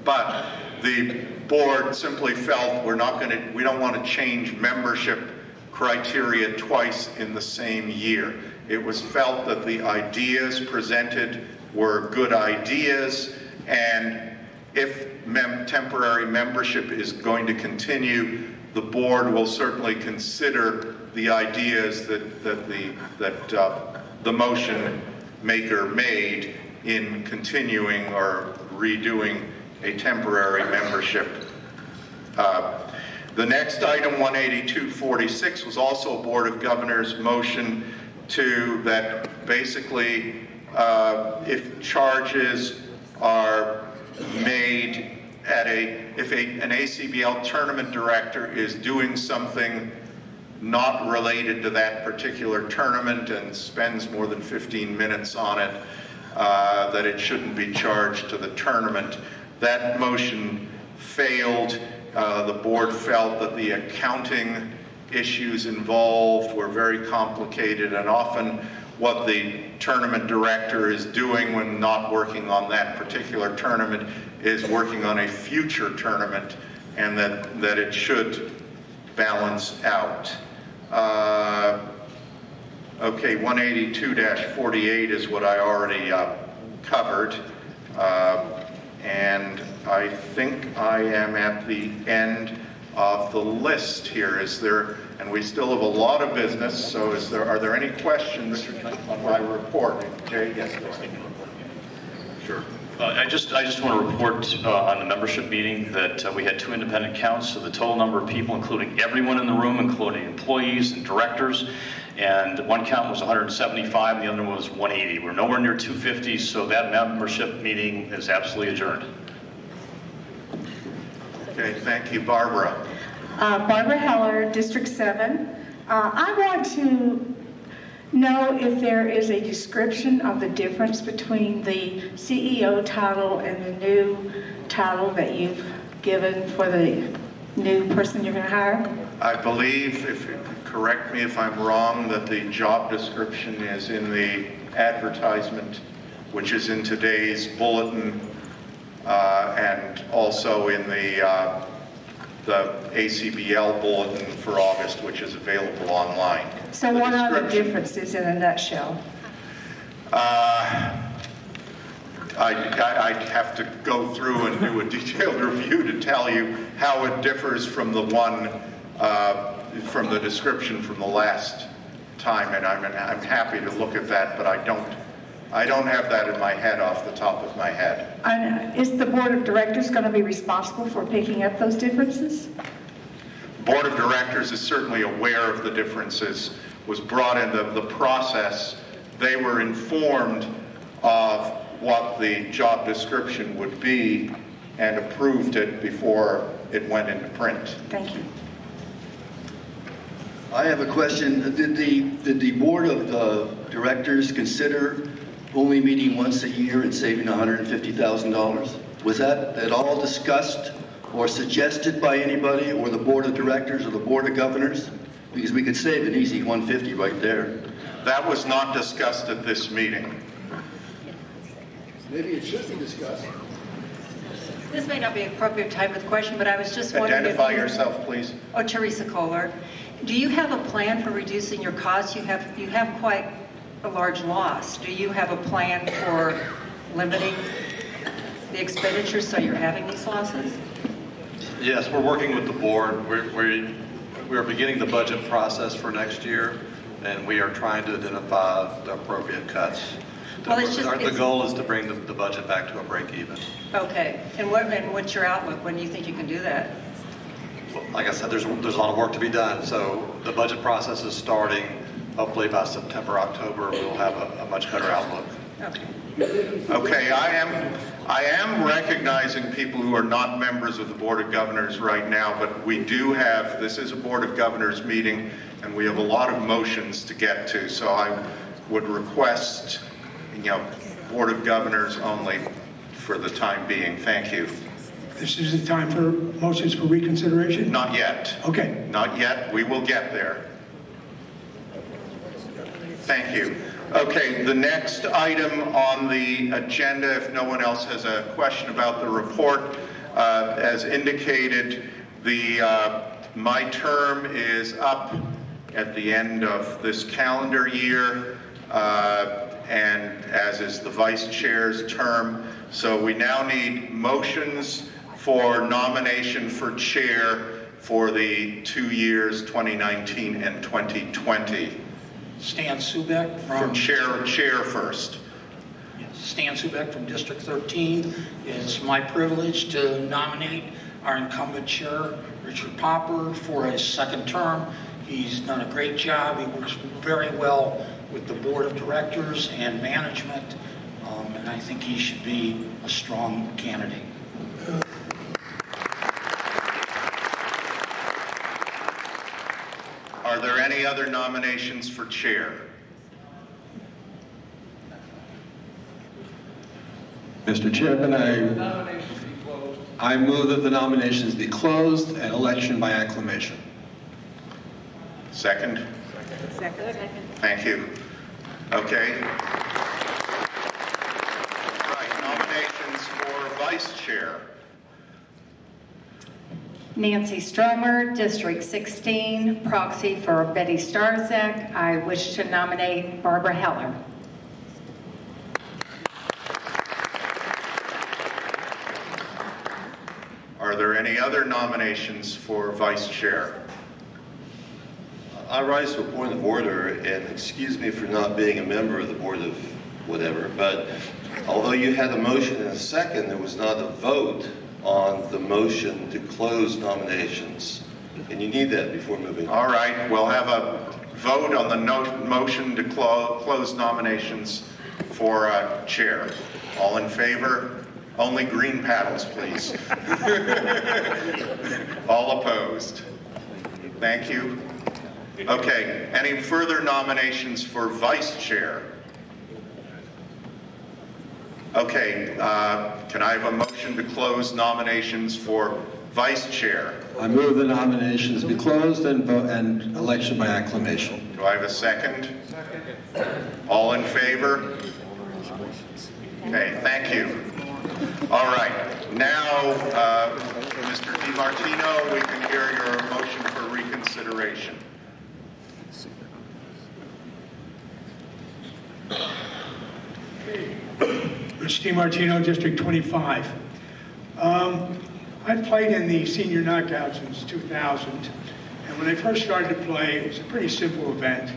but the board simply felt we don't want to change membership criteria twice in the same year. It was felt that the ideas presented were good ideas, and if temporary membership is going to continue, the board will certainly consider the ideas that the motion maker made in continuing or redoing a temporary membership. The next item, 182-46, was also a Board of Governors motion that basically if charges are made if an ACBL tournament director is doing something not related to that particular tournament and spends more than 15 minutes on it, that it shouldn't be charged to the tournament. That motion failed. The board felt that the accounting issues involved were very complicated, and often what the tournament director is doing when not working on that particular tournament is working on a future tournament, and that it should balance out. Okay, 182-48 is what I already covered. And I think I am at the end of the list here. And we still have a lot of business, so are there any questions on my report? Jay, yes. Sure. I just want to report on the membership meeting that we had 2 independent counts, so the total number of people, including everyone in the room, including employees and directors, and one count was 175 and the other one was 180. We're nowhere near 250, so that membership meeting is absolutely adjourned. Okay, thank you. Barbara. Barbara Heller, District 7. I want to know if there is a description of the difference between the CEO title and the new title that you've given for the new person you're going to hire. I believe, if you could correct me if I'm wrong, that the job description is in the advertisement, which is in today's bulletin, and also in the ACBL bulletin for August, which is available online. So what are the differences in a nutshell? I'd have to go through and do a detailed review to tell you how it differs from the one, from the description from the last time, and I'm happy to look at that, but I don't have that in my head off the top of my head. And is the board of directors going to be responsible for picking up those differences? The board of directors is certainly aware of the differences, was brought in the process. They were informed of what the job description would be and approved it before it went into print. Thank you. I have a question. Did the board of directors consider only meeting once a year and saving $150,000? Was that at all discussed or suggested by anybody, or the board of directors or the board of governors? Because we could save an easy $150 right there. That was not discussed at this meeting. Maybe it should be discussed. This may not be an appropriate time for the question, but I was just wondering. Identify yourself, please. Oh, Teresa Kohler. Do you have a plan for reducing your costs? You have quite a large loss. Do you have a plan for limiting the expenditures so you're having these losses? Yes, we're working with the board. We are beginning the budget process for next year, and we are trying to identify the appropriate cuts. Well, The goal is to bring the budget back to a break even. Okay. And what's your outlook? When do you think you can do that? Like I said, there's a lot of work to be done, so the budget process is starting. Hopefully by September, October, we'll have a much better outlook. Okay. Okay, I am recognizing people who are not members of the Board of Governors right now, but we do have, this is a Board of Governors meeting, and we have a lot of motions to get to, so I would request, Board of Governors only for the time being. Thank you. This is the time for motions for reconsideration? Not yet. Okay. Not yet. We will get there. Thank you. Okay, the next item on the agenda, if no one else has a question about the report, as indicated, my term is up at the end of this calendar year, and as is the vice chair's term. So we now need motions for nomination for chair for the 2 years, 2019 and 2020. Stan Subeck from chair first. Stan Subeck from District 13. It's my privilege to nominate our incumbent chair, Richard Popper, for his second term. He's done a great job. He works very well with the board of directors and management, and I think he should be a strong candidate. Are there any other nominations for chair? Mr. Chairman, I move that the nominations be closed and election by acclamation. Second? Second. Thank you. Okay. Right, nominations for vice chair. Nancy Stromer, District 16, proxy for Betty Starzak. I wish to nominate Barbara Heller. Are there any other nominations for vice chair? I rise to a point of order, and excuse me for not being a member of the board of whatever, but although you had a motion and a second, there was not a vote on the motion to close nominations. And you need that before moving on. All right, we'll have a vote on the motion to close nominations for chair. All in favor? Only green paddles, please. All opposed? Thank you. Okay, any further nominations for vice chair? Okay, can I have a motion to close nominations for Vice Chair. I move the nominations be closed and vote and election by acclamation. Do I have a second? All in favor? Okay, thank you. All right, now, Mr. DiMartino, we can hear your motion for reconsideration. Rich DiMartino, District 25. I've played in the senior knockout since 2000, and when I first started to play, it was a pretty simple event.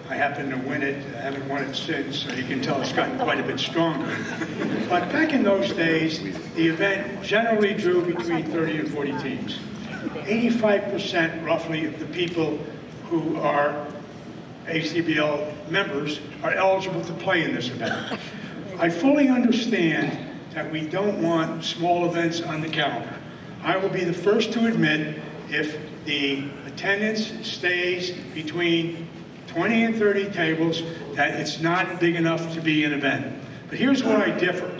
I happened to win it. I haven't won it since, so you can tell it's gotten quite a bit stronger. But back in those days, the event generally drew between 30 and 40 teams. 85% roughly of the people who are ACBL members are eligible to play in this event. I fully understand that we don't want small events on the calendar. I will be the first to admit if the attendance stays between 20 and 30 tables, that it's not big enough to be an event. But here's where I differ.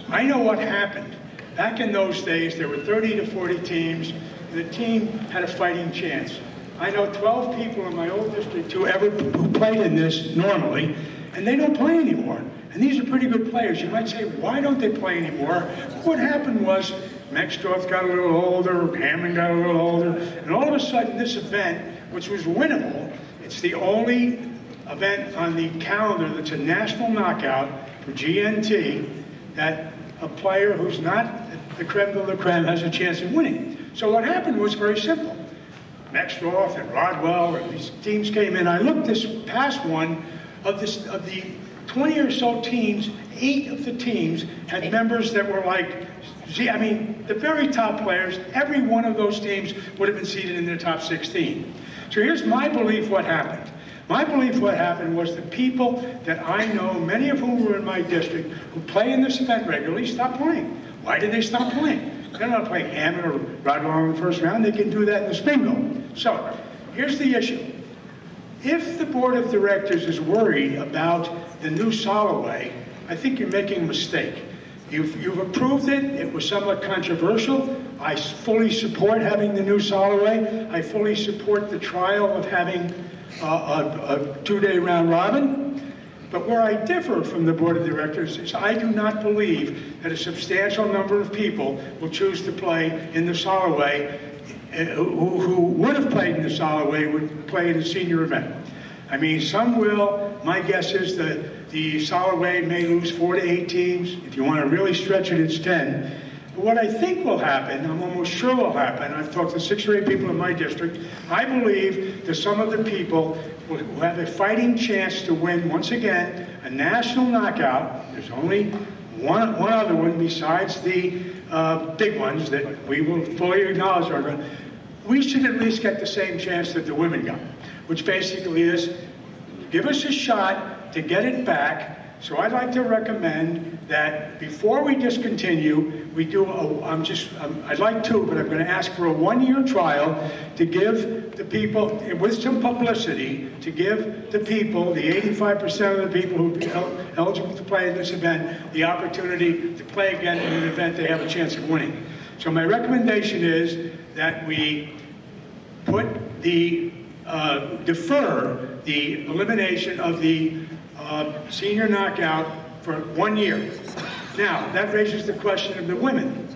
I know what happened. Back in those days, there were 30 to 40 teams, and the team had a fighting chance. I know 12 people in my old district who played in this normally, and they don't play anymore. And these are pretty good players. You might say, why don't they play anymore? What happened was Maxdorf got a little older, Hammond got a little older, and all of a sudden this event, which was winnable, it's the only event on the calendar that's a national knockout for GNT that a player who's not the creme de la creme has a chance of winning. So what happened was very simple. Maxdorf and Rodwell and these teams came in. I looked this past one of the 20 or so teams, 8 of the teams had members that were like, I mean, the very top players. Every one of those teams would have been seated in the top 16. So here's my belief what happened. My belief what happened was the people that I know, many of whom were in my district, who play in this event regularly, stopped playing. Why did they stop playing? They're not playing Hammond or Rodwell in the first round. They can do that in the bingo. So here's the issue. If the board of directors is worried about the new Soloway, I think you're making a mistake. You've approved it. It was somewhat controversial. I fully support having the new Soloway. I fully support the trial of having a two-day round robin. But where I differ from the board of directors is I do not believe that a substantial number of people will choose to play in the Soloway who would have played in the Soloway would play in a senior event. I mean, some will. My guess is that the Soloway may lose 4 to 8 teams. If you want to really stretch it, it's 10. But what I think will happen, I'm almost sure will happen, I've talked to 6 or 8 people in my district, I believe that some of the people will have a fighting chance to win, once again, a national knockout. There's only one other one besides the big ones that we will fully acknowledge are going. We should at least get the same chance that the women got, which basically is give us a shot to get it back. So I'd like to recommend that before we discontinue, we do I'd like to, but I'm going to ask for a 1-year trial to give the people, with some publicity, to give the people, the 85% of the people who are eligible to play in this event, the opportunity to play again in an event they have a chance of winning. So my recommendation is that we put the, defer the elimination of the senior knockout for 1 year. Now, that raises the question of the women.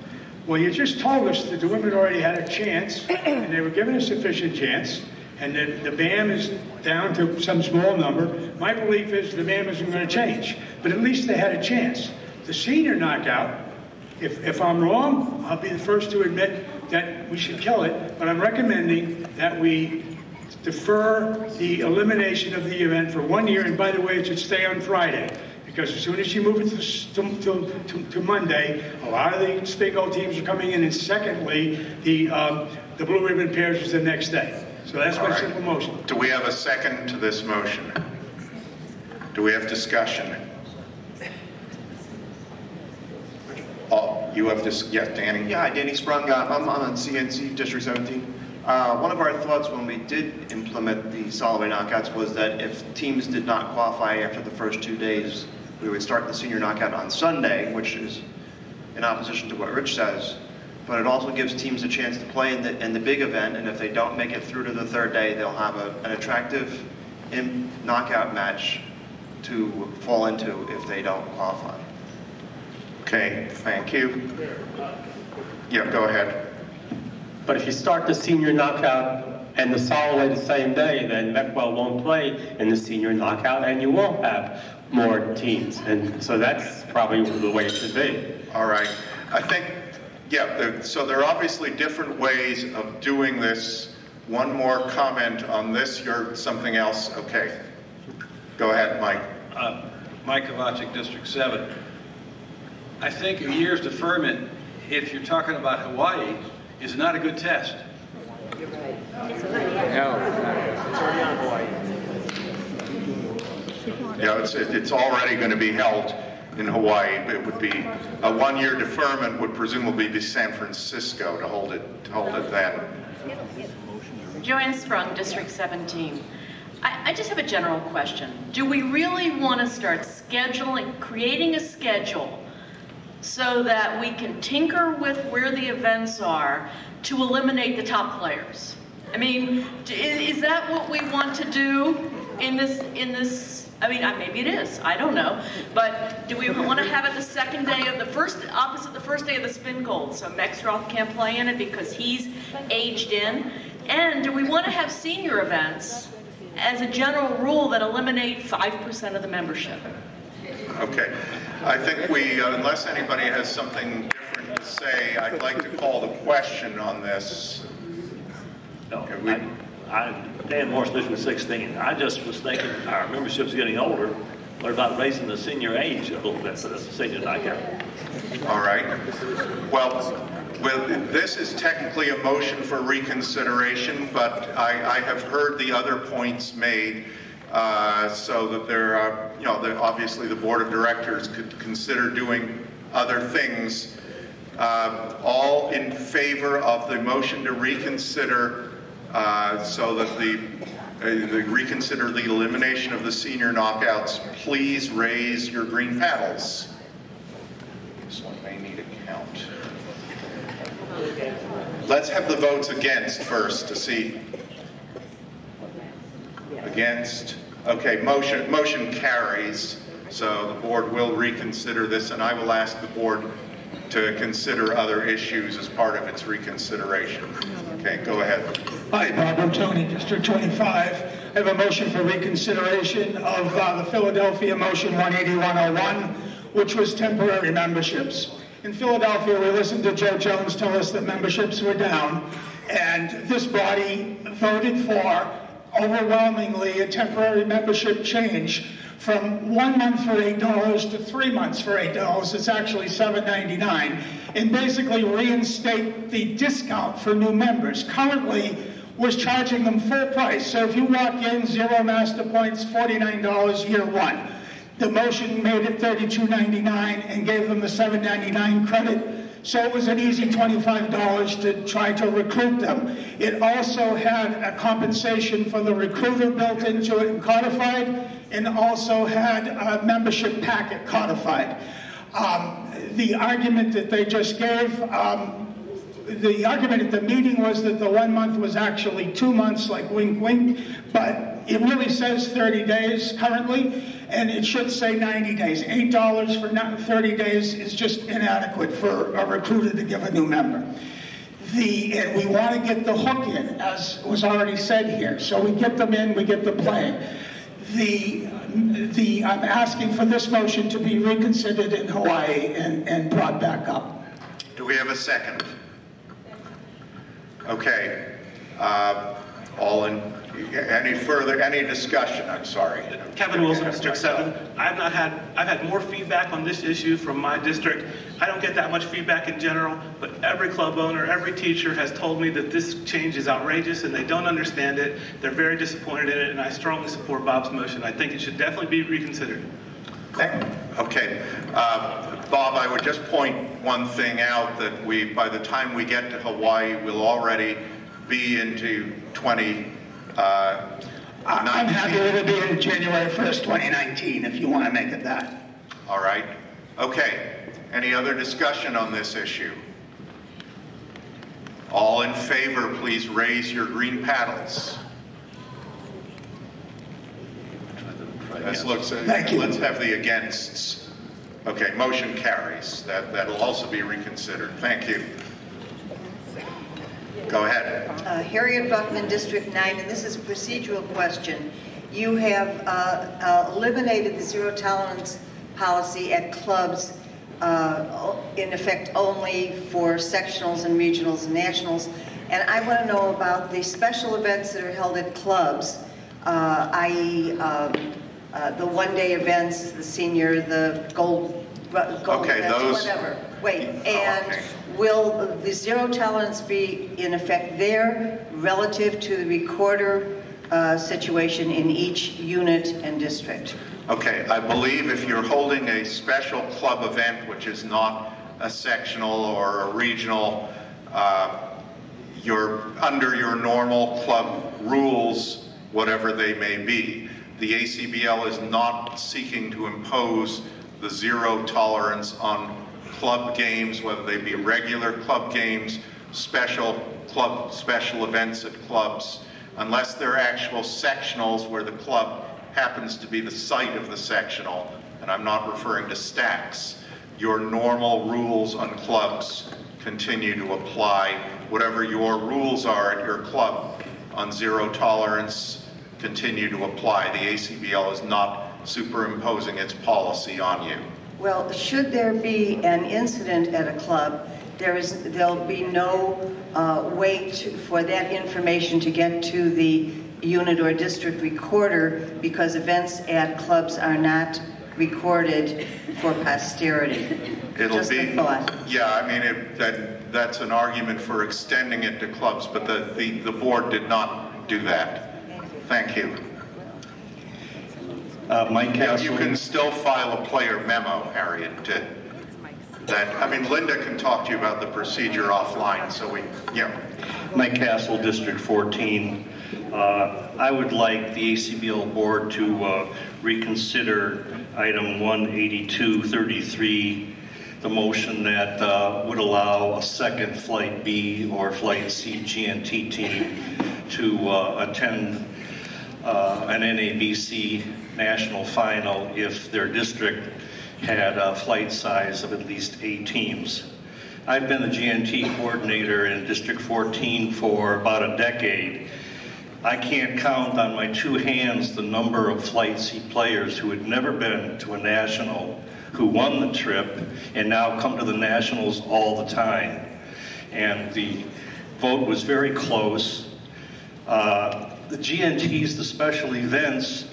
Well, you just told us that the women already had a chance, and they were given a sufficient chance, and the BAM is down to some small number. My belief is the BAM isn't going to change, but at least they had a chance. The senior knockout, if I'm wrong, I'll be the first to admit that we should kill it, but I'm recommending that we defer the elimination of the event for 1 year, and by the way, it should stay on Friday, because as soon as you move it to Monday, a lot of the Spigo teams are coming in, and secondly, the Blue Ribbon Pairs is the next day. So that's my simple motion. Do we have a second to this motion? Do we have discussion? Oh, you have this, yeah, Danny? Yeah, hi, Danny Sprung. I'm on CNC District 17. One of our thoughts when we did implement the Soloway knockouts was that if teams did not qualify after the first 2 days, we would start the senior knockout on Sunday, which is in opposition to what Rich says. but it also gives teams a chance to play in the big event, and if they don't make it through to the third day, they'll have an attractive knockout match to fall into if they don't qualify. Okay, thank you. Yeah, go ahead. But if you start the senior knockout and the Soloway the same day, then Meckwell won't play in the senior knockout and you won't have more teams. And so that's probably the way it should be. All right. I think, yeah, so there are obviously different ways of doing this. One more comment on this. You're something else. Okay. Go ahead, Mike. Mike Kovacic, District 7. I think a year's deferment, if you're talking about Hawaii, is not a good test. Yeah, it's already going to be held in Hawaii. It would be a one-year deferment would presumably be San Francisco to hold it then. Joanne Sprung, District 17. I just have a general question. Do we really want to start creating a schedule so that we can tinker with where the events are to eliminate the top players? I mean, is that what we want to do in this? I mean, maybe it is, I don't know. But do we want to have it the second day of opposite the first day of the Spin Gold, so Mexroth can't play in it because he's aged in? And do we want to have senior events as a general rule that eliminate 5% of the membership? Okay. I think unless anybody has something different to say, I'd like to call the question on this. No, Dan Morse, District 16. I just was thinking our membership's getting older. What about raising the senior age a little bit for the senior knockout? All right. Well, this is technically a motion for reconsideration, but I have heard the other points made, so that there are, obviously the board of directors could consider doing other things. All in favor of the motion to reconsider, so that reconsider the elimination of the senior knockouts, please raise your green paddles. This one may need a count. Let's have the votes against first to see. Against. Okay, motion carries. So the board will reconsider this, and I will ask the board to consider other issues as part of its reconsideration. Okay, go ahead. Hi, Bob Tony, District 25. I have a motion for reconsideration of the Philadelphia Motion 18101, which was temporary memberships. In Philadelphia, we listened to Joe Jones tell us that memberships were down, and this body voted for overwhelmingly a temporary membership change from 1 month for $8 to 3 months for $8. It's actually $7.99, and basically reinstate the discount for new members. Currently, we're charging them full price. So if you walk in, 0 master points, $49 year one. The motion made it $32.99 and gave them the $7.99 credit. So it was an easy $25 to try to recruit them. It also had a compensation for the recruiter built into it and codified, and also had a membership packet codified. The argument that they just gave, the argument at the meeting was that the 1 month was actually 2 months, like wink wink, but it really says 30 days currently, and it should say 90 days. $8 for 30 days is just inadequate for a recruiter to give a new member. And we want to get the hook in, as was already said here. So we get them in, we get them playing. I'm asking for this motion to be reconsidered in Hawaii and brought back up. Do we have a second? Okay. Any discussion? I'm sorry. Kevin Wilson, District 7. I've had more feedback on this issue from my district. I don't get that much feedback in general, but every club owner, every teacher has told me that this change is outrageous and they don't understand it. They're very disappointed in it, and I strongly support Bob's motion. I think it should definitely be reconsidered. Okay. Bob, I would just point one thing out, that by the time we get to Hawaii, we'll already be into 2019. I'm happy with it being January 1st, 2019, if you want to make it that. All right. Okay. Any other discussion on this issue? All in favor, please raise your green paddles. Let's have the againsts. Okay, motion carries. That'll also be reconsidered. Thank you. Go ahead. Harriet Buckman, District 9, and this is a procedural question. You have eliminated the zero tolerance policy at clubs in effect only for sectionals and regionals and nationals. And I want to know about the special events that are held at clubs, i.e. The one-day events, the senior, the gold okay, events, those, whatever. Wait, and will the zero tolerance be in effect there relative to the recorder situation in each unit and district? Okay, I believe if you're holding a special club event, which is not a sectional or a regional, you're under your normal club rules, whatever they may be. The ACBL is not seeking to impose the zero tolerance on club games, whether they be regular club games, special events at clubs, unless they're actual sectionals where the club happens to be the site of the sectional, and I'm not referring to stacks. Your normal rules on clubs continue to apply. Whatever your rules are at your club on zero tolerance continue to apply. The ACBL is not superimposing its policy on you. Well, should there be an incident at a club, there'll be no wait for that information to get to the unit or district recorder, because events at clubs are not recorded for posterity. It'll be, yeah, I mean, that's an argument for extending it to clubs, but the board did not do that. Thank you. Mike Castle. You can still file a player memo, Harriet, I mean, Linda can talk to you about the procedure offline, so Mike Castle, District 14. I would like the ACBL board to reconsider item 18233, the motion that would allow a second Flight B or Flight C GNT team to attend an NABC national final if their district had a flight size of at least 8 teams. I've been the GNT coordinator in District 14 for about a decade. I can't count on my 2 hands the number of Flight C players who had never been to a national, who won the trip, and now come to the nationals all the time. And the vote was very close. The GNTs, the special events,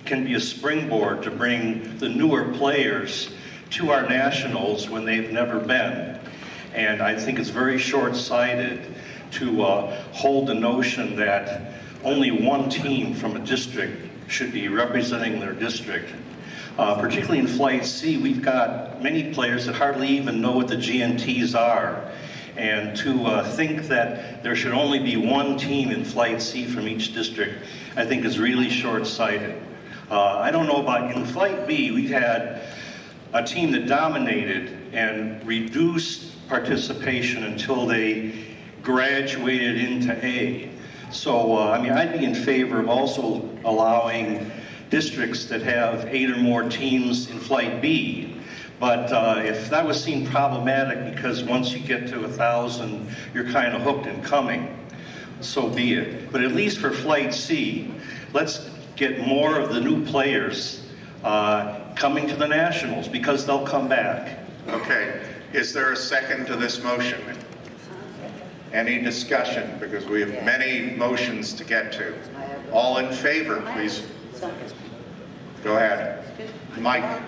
can be a springboard to bring the newer players to our nationals when they've never been. And I think it's very short-sighted to hold the notion that only one team from a district should be representing their district. Particularly in Flight C, we've got many players that hardly even know what the GNTs are. And to think that there should only be one team in Flight C from each district, I think is really short-sighted. I don't know about, in Flight B, we've had a team that dominated and reduced participation until they graduated into A. So, I mean, I'd be in favor of also allowing districts that have 8 or more teams in Flight B. But if that was seen problematic because once you get to 1,000, you're kind of hooked and coming, so be it. But at least for Flight C, let's get more of the new players coming to the nationals, because they'll come back. Okay. Is there a second to this motion? Any discussion? Because we have many motions to get to. All in favor, please. Go ahead. Mike.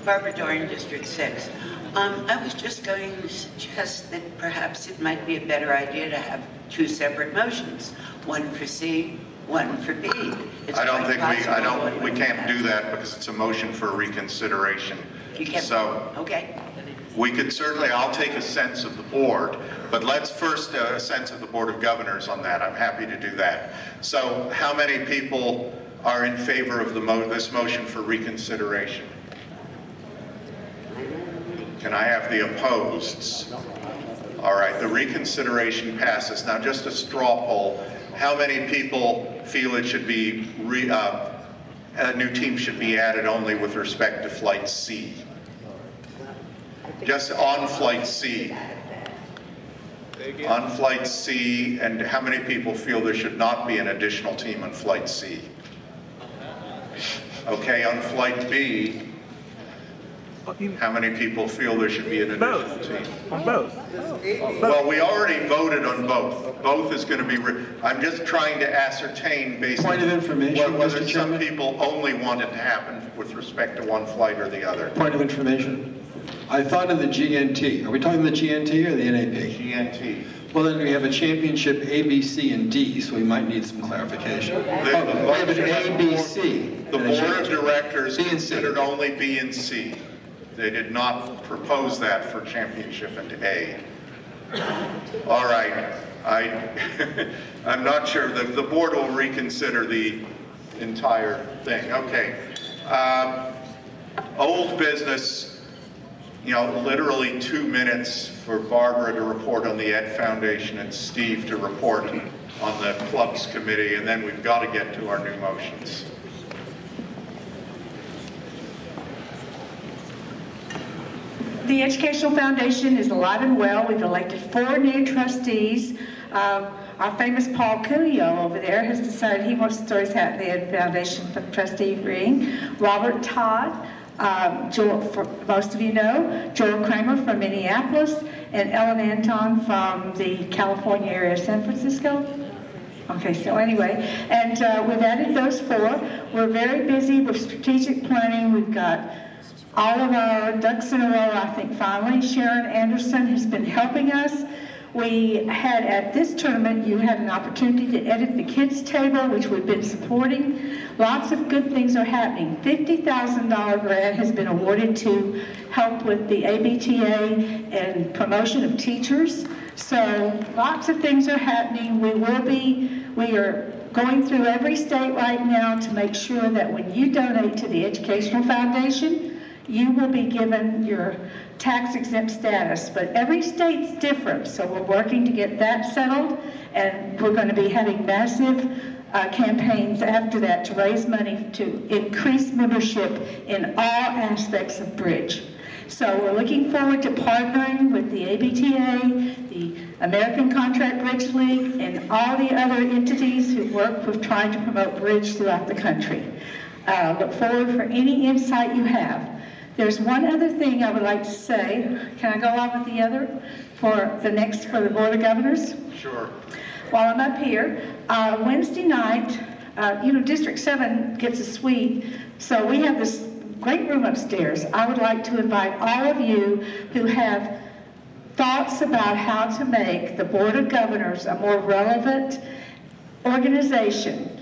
Barbara Dorn, District 6. I was just going to suggest that perhaps it might be a better idea to have 2 separate motions, one for C, one for B. It's I don't think we can can't do that because it's a motion for reconsideration. So okay. We could certainly, I'll take a sense of the board, but let's first a sense of the Board of Governors on that. I'm happy to do that. So how many people are in favor of this motion for reconsideration? Can I have the opposed? All right, the reconsideration passes. Now, just a straw poll. How many people feel it should be, a new team should be added only with respect to Flight C? Just on Flight C. On Flight C, and how many people feel there should not be an additional team on Flight C? Okay, on Flight B, how many people feel there should be an additional team? Both. Well, we already voted on both. Both is going to be, I'm just trying to ascertain based on Point of information, whether Mr. some Chairman. people only want it to happen with respect to one flight or the other. Point of information. I thought of the GNT. Are we talking the GNT or the NAP? GNT. Well, then we have a championship A, B, C, and D, so we might need some clarification. We have an A, B, C. The board of directors considered only B and C. They did not propose that for championship and A. All right, I'm not sure. The board will reconsider the entire thing. Okay. Old business. You know, literally 2 minutes for Barbara to report on the Ed Foundation and Steve to report on the clubs committee, and then we've got to get to our new motions. The Educational Foundation is alive and well. We've elected 4 new trustees. Our famous Paul Cuneo over there has decided he wants to throw his hat in the Ed Foundation for the trustee ring. Robert Todd, Joel, for most of you know, Joel Kramer from Minneapolis, and Ellen Anton from the California area, San Francisco. Okay, so anyway, and we've added those 4. We're very busy with strategic planning. We've got all of our ducks in a row, I think, finally. Sharon Anderson has been helping us. We had, at this tournament, you had an opportunity to edit the kids' table, which we've been supporting. Lots of good things are happening. $50,000 grant has been awarded to help with the ABTA and promotion of teachers. So lots of things are happening. We are going through every state right now to make sure that when you donate to the Educational Foundation, you will be given your tax-exempt status, but every state's different, so we're working to get that settled, and we're going to be having massive campaigns after that to raise money to increase membership in all aspects of Bridge. So we're looking forward to partnering with the ABTA, the American Contract Bridge League, and all the other entities who work with trying to promote Bridge throughout the country. Look forward for any insight you have. There's one other thing I would like to say. Can I go on with the other for the Board of Governors? Sure. While I'm up here, Wednesday night, District 7 gets a suite, so we have this great room upstairs. I would like to invite all of you who have thoughts about how to make the Board of Governors a more relevant organization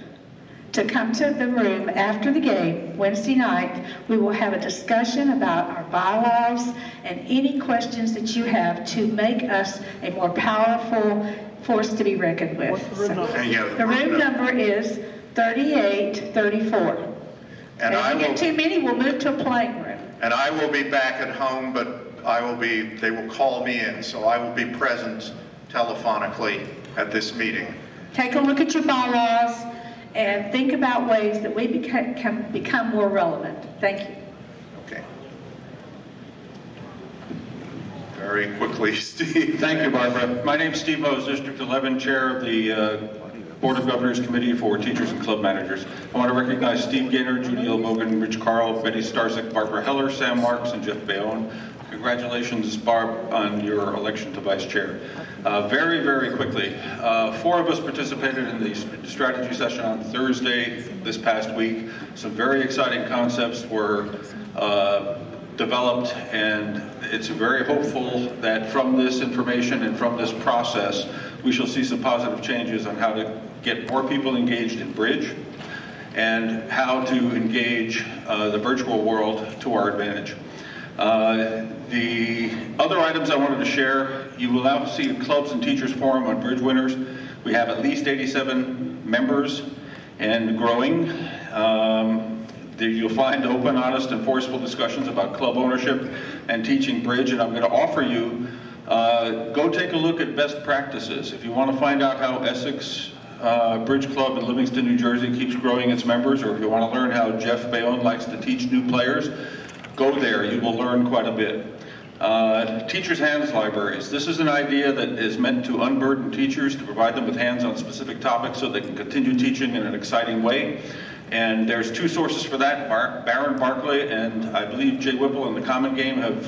to come to the room after the game, Wednesday night. We will have a discussion about our bylaws and any questions that you have to make us a more powerful force to be reckoned with. So, the room number is 3834. And if we get too many, we'll move to a playing room. And I will be back at home, but they will call me in, so I will be present telephonically at this meeting. Take a look at your bylaws and think about ways that we can become more relevant. Thank you. Okay. Very quickly, Steve. Thank you, Barbara. My name's Steve Mose, District 11 Chair of the Board of Governors Committee for Teachers and Club Managers. I want to recognize Steve Gaynor, Judy L. Mogan, Rich Carl, Betty Starzik, Barbara Heller, Sam Marks, and Jeff Bayonne. Congratulations, Barb, on your election to Vice Chair. Very, very quickly, 4 of us participated in the strategy session on Thursday this past week. Some very exciting concepts were developed, and it's very hopeful that from this information and from this process, we shall see some positive changes on how to get more people engaged in Bridge and how to engage the virtual world to our advantage. The other items I wanted to share, you will now see a Clubs and Teachers Forum on Bridge winners. We have at least 87 members and growing. There you'll find open, honest, and forceful discussions about club ownership and teaching bridge, and I'm going to offer you, go take a look at best practices. If you want to find out how Essex Bridge Club in Livingston, New Jersey keeps growing its members, or if you want to learn how Jeff Bayonne likes to teach new players, go there. You will learn quite a bit. Teachers' hands libraries. This is an idea that is meant to unburden teachers, to provide them with hands on specific topics so they can continue teaching in an exciting way. And there's two sources for that. Baron Barclay and I believe Jay Whipple in the Common Game have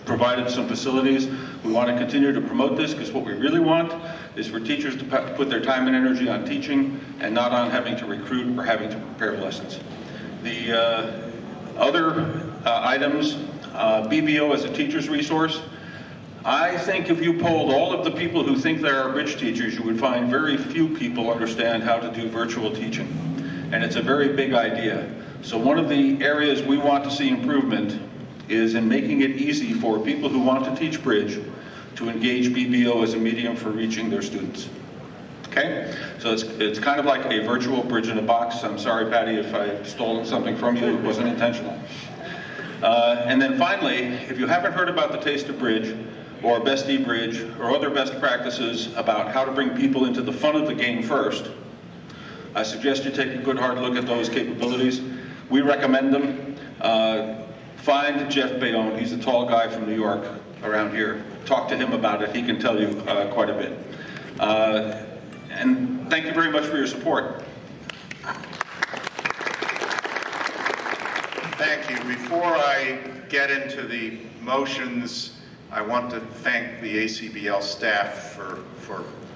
provided some facilities. We want to continue to promote this because what we really want is for teachers to put their time and energy on teaching and not on having to recruit or having to prepare lessons. The other items, BBO as a teacher's resource. I think if you polled all of the people who think they are bridge teachers, you would find very few people understand how to do virtual teaching. And it's a very big idea. So one of the areas we want to see improvement is in making it easy for people who want to teach bridge to engage BBO as a medium for reaching their students. Okay? So it's kind of like a virtual bridge in a box. I'm sorry, Patty, if I've stolen something from you. It wasn't intentional. And then finally, if you haven't heard about the Taste of Bridge, or Best E-Bridge, or other best practices about how to bring people into the fun of the game first, I suggest you take a good hard look at those capabilities. We recommend them. Find Jeff Bayonne. He's a tall guy from New York around here. Talk to him about it. He can tell you quite a bit. And thank you very much for your support. Thank you. Before I get into the motions, I want to thank the ACBL staff for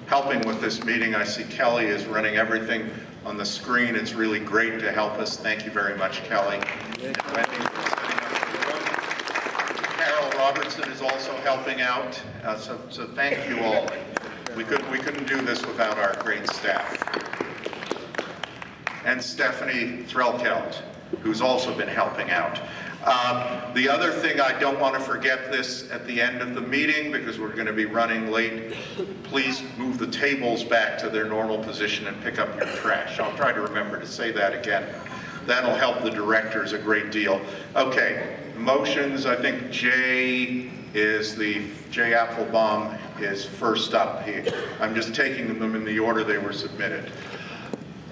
helping with this meeting. I see Kelly is running everything on the screen. It's really great to help us. Thank you very much, Kelly. And Wendy for setting up the room. Carol Robertson is also helping out. So thank you all. We couldn't do this without our great staff. And Stephanie Threlkeld, who's also been helping out. The other thing, I don't want to forget this at the end of the meeting because we're going to be running late. Please move the tables back to their normal position and pick up your trash. I'll try to remember to say that again. That'll help the directors a great deal. Okay, motions. I think Jay Applebaum is first up here. I'm just taking them in the order they were submitted.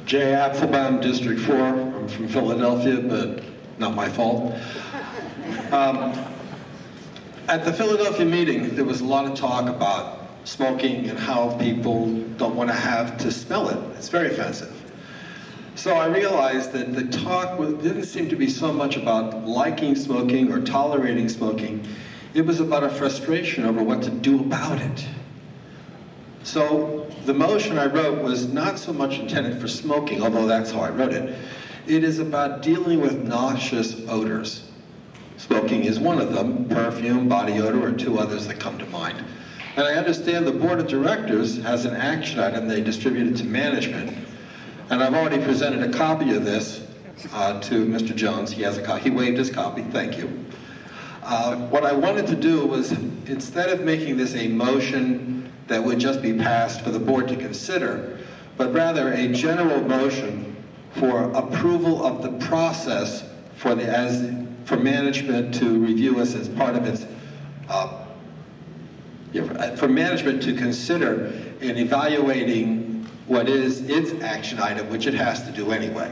Jay Applebaum, District 4. I'm from Philadelphia, but not my fault. At the Philadelphia meeting, there was a lot of talk about smoking and how people don't want to have to smell it. It's very offensive. So I realized that the talk didn't seem to be so much about liking smoking or tolerating smoking. It was about a frustration over what to do about it. So the motion I wrote was not so much intended for smoking, although that's how I wrote it. It is about dealing with noxious odors. Smoking is one of them. Perfume, body odor are two others that come to mind. And I understand the board of directors has an action item they distributed to management. And I've already presented a copy of this to Mr. Jones. He has a copy. He waived his copy. Thank you. What I wanted to do was, instead of making this a motion that would just be passed for the board to consider, but rather a general motion for approval of the process for management to review us as part of its, for management to consider in evaluating what is its action item, which it has to do anyway.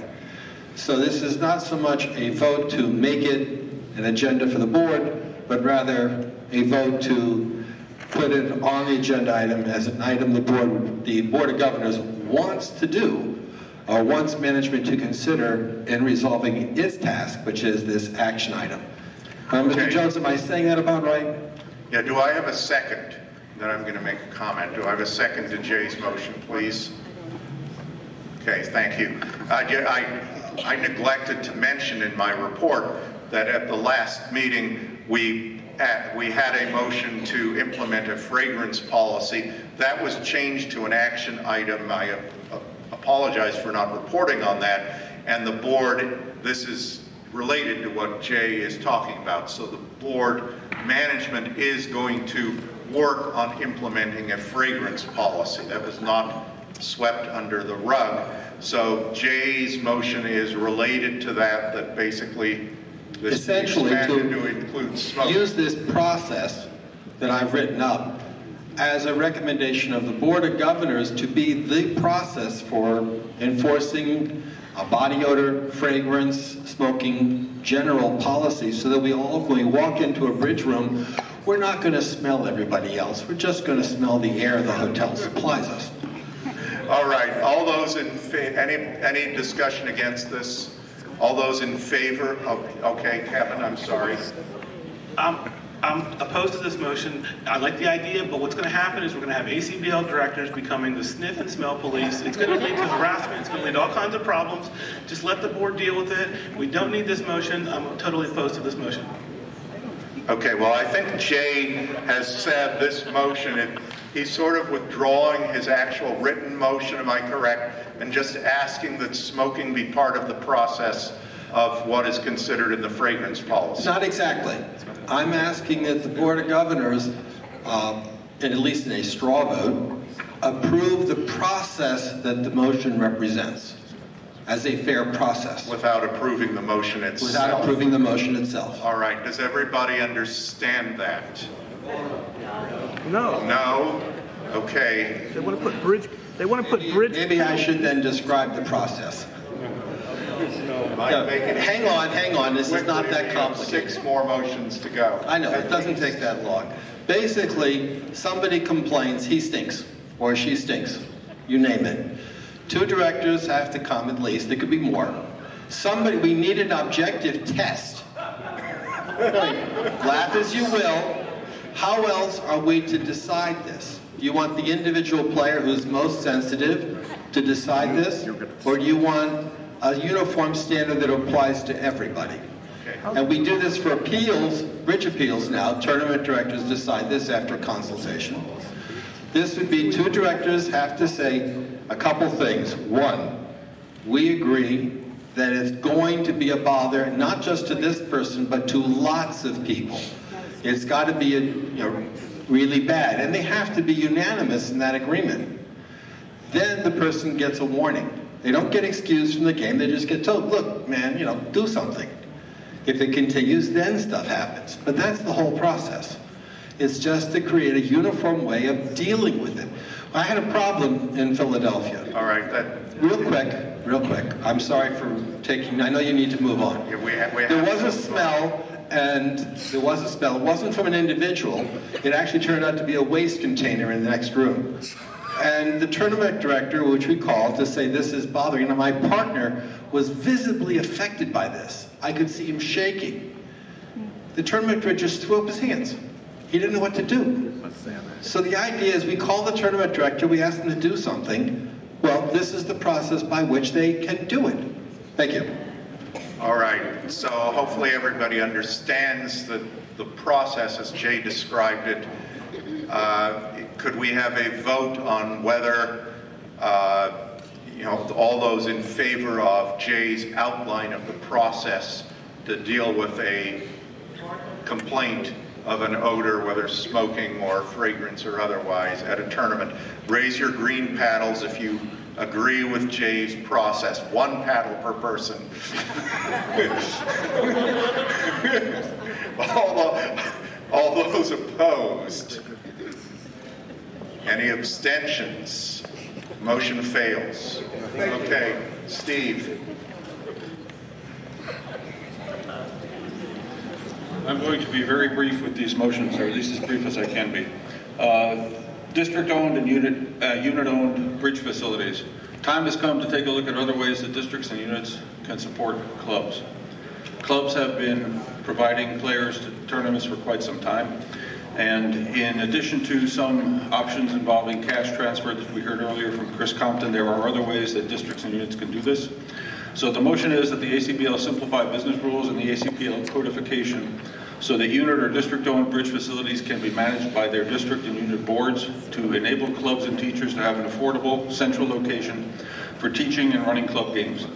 So this is not so much a vote to make it an agenda for the board, but rather a vote to put it on the agenda item as an item the Board of Governors wants to do, or wants management to consider in resolving its task, which is this action item. Mr. Jones, am I saying that about right? Yeah, do I have a second? Then I'm going to make a comment. Do I have a second to Jay's motion, please? Okay, thank you. I neglected to mention in my report that at the last meeting we had a motion to implement a fragrance policy. That was changed to an action item. I apologize for not reporting on that. And the board, this is related to what Jay is talking about. So the board management is going to work on implementing a fragrance policy. That was not swept under the rug. So Jay's motion is related to that, that basically this essentially to include smoke. Use this process that I've written up as a recommendation of the Board of Governors to be the process for enforcing a body odor, fragrance, smoking, general policy, so that we all, when we walk into a bridge room, we're not going to smell everybody else. We're just going to smell the air the hotel supplies us. All right, all those in favor, any discussion against this? All those in favor? Okay, Kevin, I'm sorry. I'm opposed to this motion. I like the idea, but what's going to happen is we're going to have ACBL directors becoming the sniff and smell police. It's going to lead to harassment. It's going to lead to all kinds of problems. Just let the board deal with it. We don't need this motion. I'm totally opposed to this motion. Okay, well, I think Jay has said this motion, he's sort of withdrawing his actual written motion, am I correct? And just asking that smoking be part of the process of what is considered in the fragrance policy. Not exactly. I'm asking that the Board of Governors, at least in a straw vote, approve the process that the motion represents as a fair process. Without approving the motion itself. Without approving the motion itself. All right, does everybody understand that? No. No? Okay. They want to put bridge. They want to put bridge. Maybe I should then describe the process. No, hang on, this is not that complicated. 6 more motions to go. I know, it doesn't take that long. Basically, somebody complains, he stinks, or she stinks, you name it. 2 directors have to come at least, there could be more. We need an objective test. Laugh as you will, how else are we to decide this? Do you want the individual player who's most sensitive to decide this, or do you want a uniform standard that applies to everybody? And we do this for appeals, bridge appeals now. Tournament directors decide this after consultation. This would be 2 directors have to say a couple things. 1, we agree that it's going to be a bother, not just to this person, but to lots of people. It's got to be really bad, and they have to be unanimous in that agreement. Then the person gets a warning. They don't get excused from the game, they just get told, look, man, do something. If it continues, then stuff happens. But that's the whole process. It's just to create a uniform way of dealing with it. I had a problem in Philadelphia. All right, Real quick. I'm sorry for taking, I know you need to move on. Yeah, there was a smell, it wasn't from an individual. It actually turned out to be a waste container in the next room. And the tournament director, which we called to say this is bothering, and my partner was visibly affected by this. I could see him shaking. The tournament director just threw up his hands. He didn't know what to do. So the idea is we call the tournament director, we ask them to do something. Well, this is the process by which they can do it. Thank you. All right, so hopefully everybody understands the process as Jay described it. Could we have a vote on whether, all those in favor of Jay's outline of the process to deal with a complaint of an odor, whether smoking or fragrance or otherwise, at a tournament? Raise your green paddles if you agree with Jay's process. 1 paddle per person. All those opposed? Any abstentions? Motion fails. Okay, Steve. I'm going to be very brief with these motions, or at least as brief as I can be. District-owned and unit-owned bridge facilities. Time has come to take a look at other ways that districts and units can support clubs. Clubs have been providing players to tournaments for quite some time. And in addition to some options involving cash transfer that we heard earlier from Chris Compton, there are other ways that districts and units can do this. So the motion is that the ACBL simplify business rules and the ACBL codification so that unit or district-owned bridge facilities can be managed by their district and unit boards to enable clubs and teachers to have an affordable central location for teaching and running club games.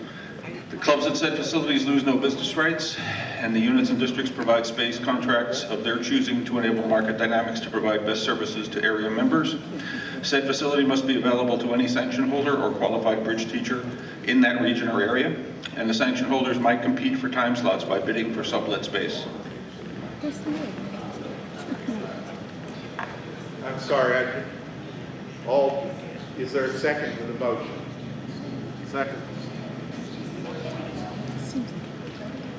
The clubs at said facilities lose no business rights, and the units and districts provide space contracts of their choosing to enable market dynamics to provide best services to area members. Said facility must be available to any sanction holder or qualified bridge teacher in that region or area, and the sanction holders might compete for time slots by bidding for sublet space. I'm sorry, is there a second to the motion? Second.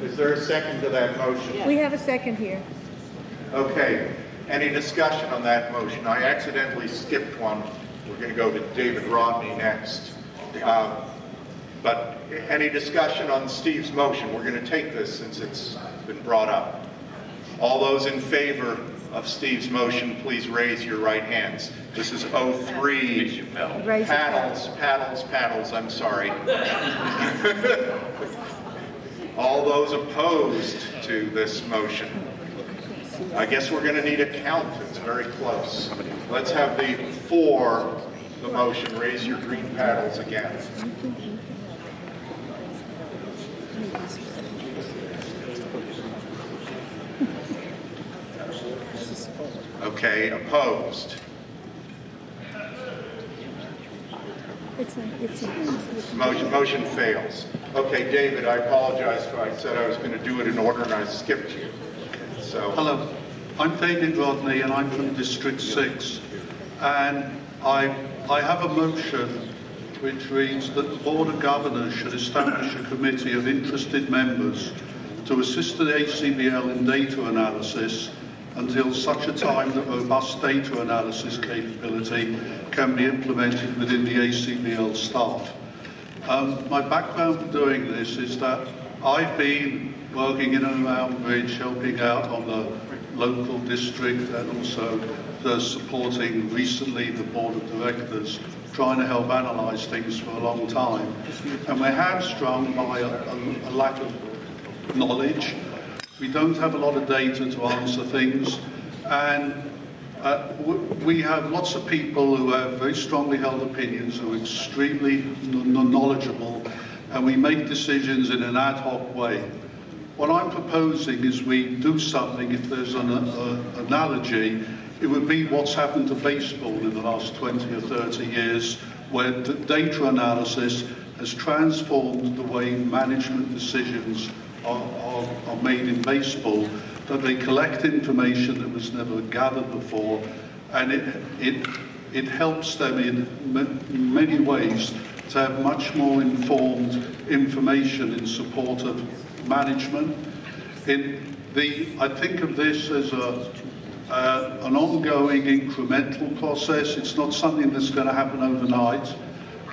Is there a second to that motion? We have a second here. Okay. Any discussion on that motion? I accidentally skipped one. We're going to go to David Rodney next. But any discussion on Steve's motion? We're going to take this since it's been brought up. All those in favor of Steve's motion, please raise your right hands. This is 03. Paddles, I'm sorry. All those opposed to this motion? I guess we're going to need a count. It's very close. Let's have the for the motion. Raise your green paddles again. Okay, opposed? Motion fails. Okay, David, I apologize for I said I was going to do it in order and I skipped you. So. Hello, I'm David Rodney and I'm from District 6. And I have a motion which reads that the Board of Governors should establish a committee of interested members to assist the ACBL in data analysis until such a time that robust data analysis capability can be implemented within the ACBL staff. My background for doing this is that I've been working in and around Bridge, helping out on the local district and also supporting recently the Board of Directors, trying to help analyse things for a long time. And we're hamstrung by a lack of knowledge. We don't have a lot of data to answer things, and we have lots of people who have very strongly held opinions, who are extremely knowledgeable, and we make decisions in an ad hoc way. What I'm proposing is we do something, if there's an analogy, it would be what's happened to baseball in the last 20 or 30 years, where the data analysis has transformed the way management decisions are made in baseball, that they collect information that was never gathered before, and it helps them in many ways to have much more informed information in support of management. I think of this as an ongoing incremental process. It's not something that's going to happen overnight.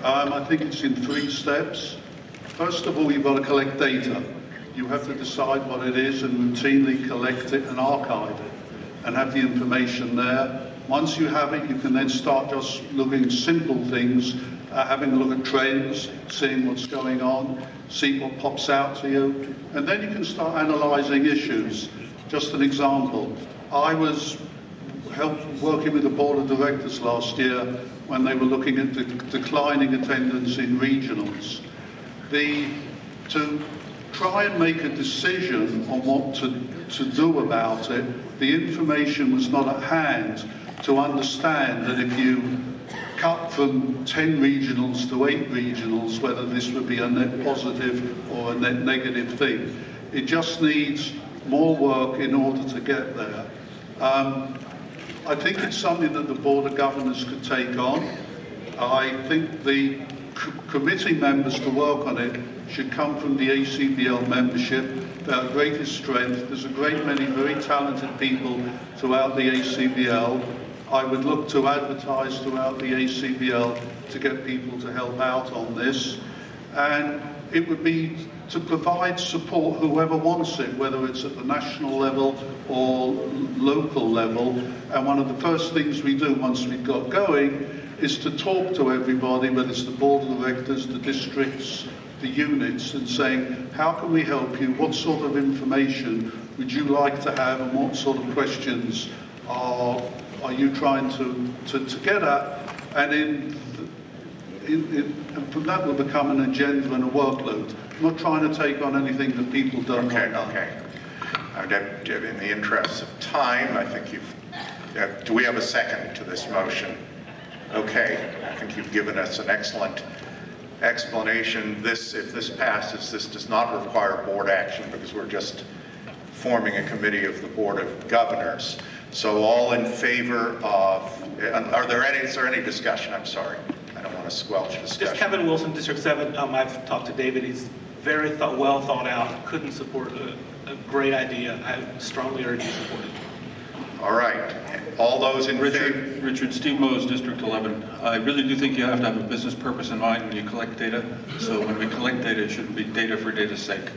I think it's in 3 steps. First of all, you've got to collect data. You have to decide what it is and routinely collect it and archive it and have the information there. Once you have it, you can then start just looking at simple things, having a look at trends, seeing what's going on, see what pops out to you, and then you can start analysing issues. Just an example, I was working with the Board of Directors last year when they were looking at the declining attendance in regionals. To try and make a decision on what to do about it, the information was not at hand to understand that if you cut from 10 regionals to 8 regionals, whether this would be a net positive or a net negative thing. It just needs more work in order to get there. I think it's something that the Board of Governors could take on. I think the committee members to work on it should come from the ACBL membership. Their greatest strength. There's a great many very talented people throughout the ACBL. I would look to advertise throughout the ACBL to get people to help out on this. And it would be to provide support whoever wants it, whether it's at the national level or local level. And one of the first things we do once we've got going is to talk to everybody, whether it's the Board of Directors, the districts, the units, and saying, how can we help you? What sort of information would you like to have, and what sort of questions are you trying to get at? And and from that will become an agenda and a workload. I'm not trying to take on anything that people don't want. Okay. In the interest of time, I think do we have a second to this motion? Okay, I think you've given us an excellent explanation. If this passes, this does not require board action because we're just forming a committee of the Board of Governors. So all in favor of, is there any discussion? I'm sorry, I don't want to squelch discussion. Just Kevin Wilson, District 7. I've talked to David. He's very well thought out. Couldn't support a great idea. I strongly urge you to support it. All right. All those in favor? Richard, Steve Mose, District 11. I really do think you have to have a business purpose in mind when you collect data. So when we collect data, it shouldn't be data for data's sake.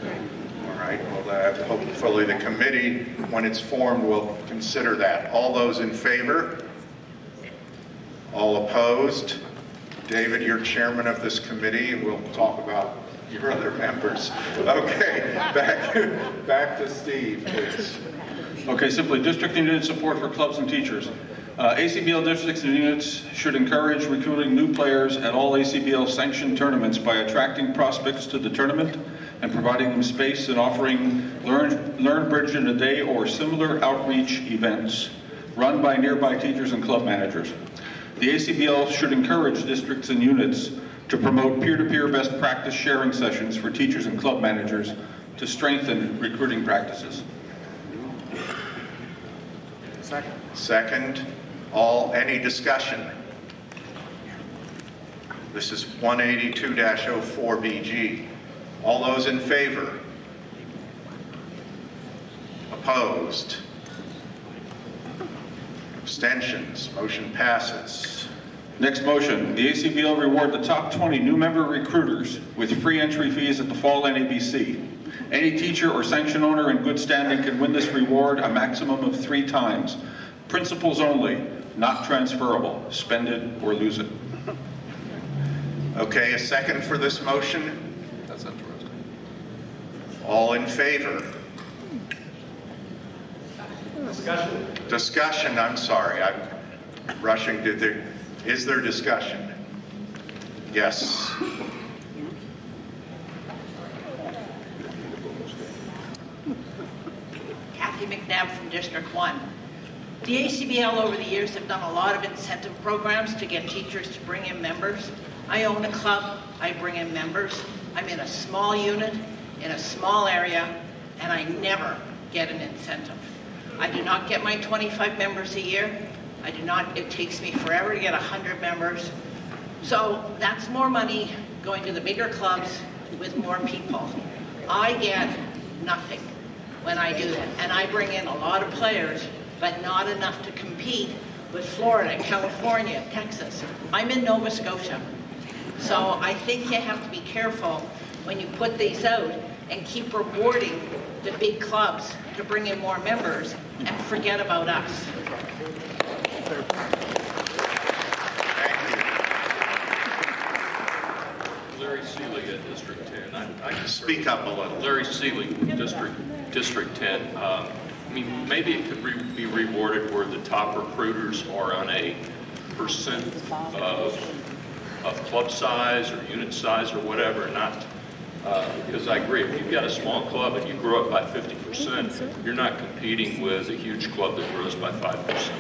All right. Well, hopefully the committee, when it's formed, will consider that. All those in favor? All opposed? David, you're chairman of this committee, and we'll talk about your other members. Okay, back to Steve, please. Okay, simply, district and unit support for clubs and teachers. ACBL districts and units should encourage recruiting new players at all ACBL sanctioned tournaments by attracting prospects to the tournament and providing them space and offering Learn Bridge in a Day or similar outreach events run by nearby teachers and club managers. The ACBL should encourage districts and units to promote peer-to-peer best practice sharing sessions for teachers and club managers to strengthen recruiting practices. Second. Any discussion? This is 182-04BG. All those in favor? Opposed? Abstentions? Motion passes. Next motion, the ACBL reward the top 20 new member recruiters with free entry fees at the fall NABC. Any teacher or sanction owner in good standing can win this reward a maximum of 3 times. Principals only, not transferable. Spend it or lose it. Okay, a second for this motion? That's interesting. All in favor? Discussion. Discussion, I'm sorry, I'm rushing. Is there discussion? Yes. Kathy McNabb from District 1. The ACBL over the years have done a lot of incentive programs to get teachers to bring in members. I own a club, I bring in members. I'm in a small unit, in a small area, and I never get an incentive. I do not get my 25 members a year. It takes me forever to get 100 members. So that's more money going to the bigger clubs with more people. I get nothing when I do that. And I bring in a lot of players, but not enough to compete with Florida, California, Texas. I'm in Nova Scotia. So I think you have to be careful when you put these out and keep rewarding the big clubs to bring in more members and forget about us. Larry Seelig at District 10. I can speak up a little. Larry Seelig, District 10. I mean, maybe it could be rewarded where the top recruiters are on a percent of club size or unit size or whatever, not because I agree, if you've got a small club and you grow it by 50%, you're not competing with a huge club that grows by 5%.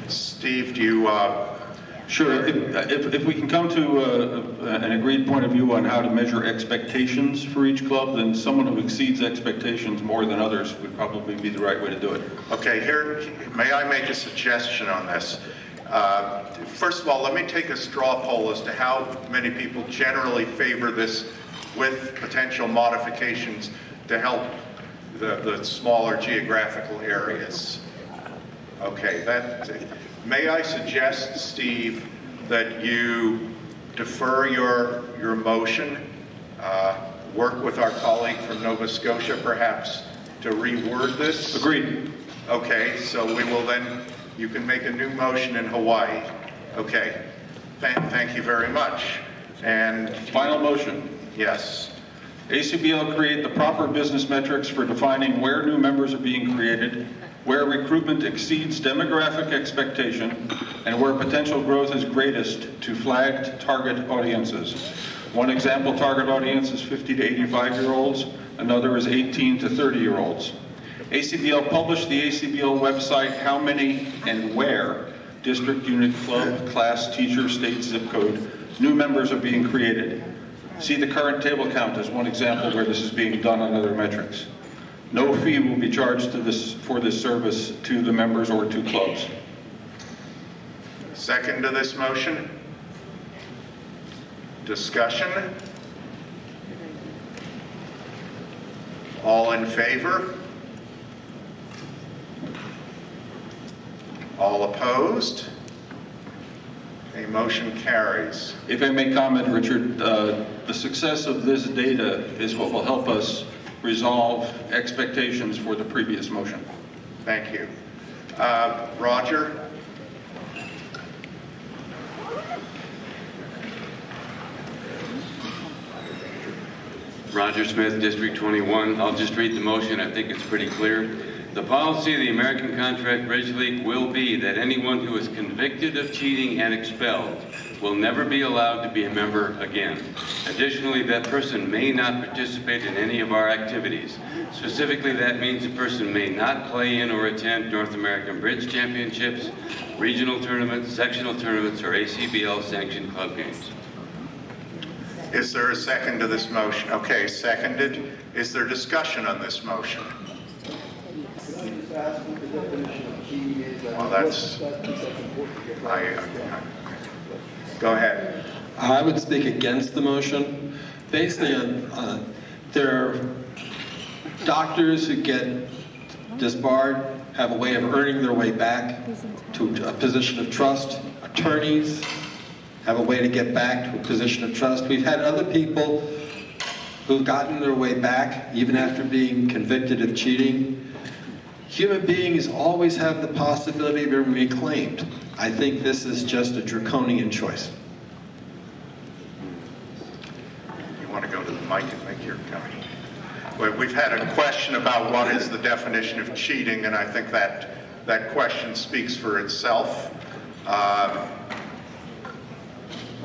Steve, do you... Sure. If we can come to an agreed point of view on how to measure expectations for each club, then someone who exceeds expectations more than others would probably be the right way to do it. Okay, may I make a suggestion on this? First of all, let me take a straw poll as to how many people generally favor this with potential modifications to help the smaller geographical areas. Okay, may I suggest, Steve, that you defer your motion, work with our colleague from Nova Scotia perhaps to reword this? Agreed. Okay, so we will then, you can make a new motion in Hawaii. Okay, thank you very much. And final motion. Yes. ACBL create the proper business metrics for defining where new members are being created where recruitment exceeds demographic expectation, and where potential growth is greatest to flagged target audiences. One example target audience is 50 to 85-year-olds, another is 18 to 30-year-olds. ACBL published the ACBL website how many and where district, unit, club, class, teacher, state, zip code new members are being created. See the current table count as one example where this is being done on other metrics. No fee will be charged for this service to the members or to clubs. Second to this motion? Discussion? All in favor? All opposed? A motion carries. If I may comment, Richard, the success of this data is what will help us resolve expectations for the previous motion. Thank you. Roger? Roger Smith, District 21. I'll just read the motion. I think it's pretty clear. The policy of the American Contract Bridge League will be that anyone who is convicted of cheating and expelled will never be allowed to be a member again. Additionally, that person may not participate in any of our activities. Specifically, that means the person may not play in or attend North American Bridge Championships, regional tournaments, sectional tournaments, or ACBL sanctioned club games. Is there a second to this motion? Okay, seconded. Is there discussion on this motion? Well, that's... Go ahead. I would speak against the motion. Basically, there are doctors who get disbarred, have a way of earning their way back to a position of trust. Attorneys have a way to get back to a position of trust. We've had other people who've gotten their way back, even after being convicted of cheating. Human beings always have the possibility of being reclaimed. I think this is just a draconian choice. You want to go to the mic and make your comment? Well, we've had a question about what is the definition of cheating, and I think that question speaks for itself.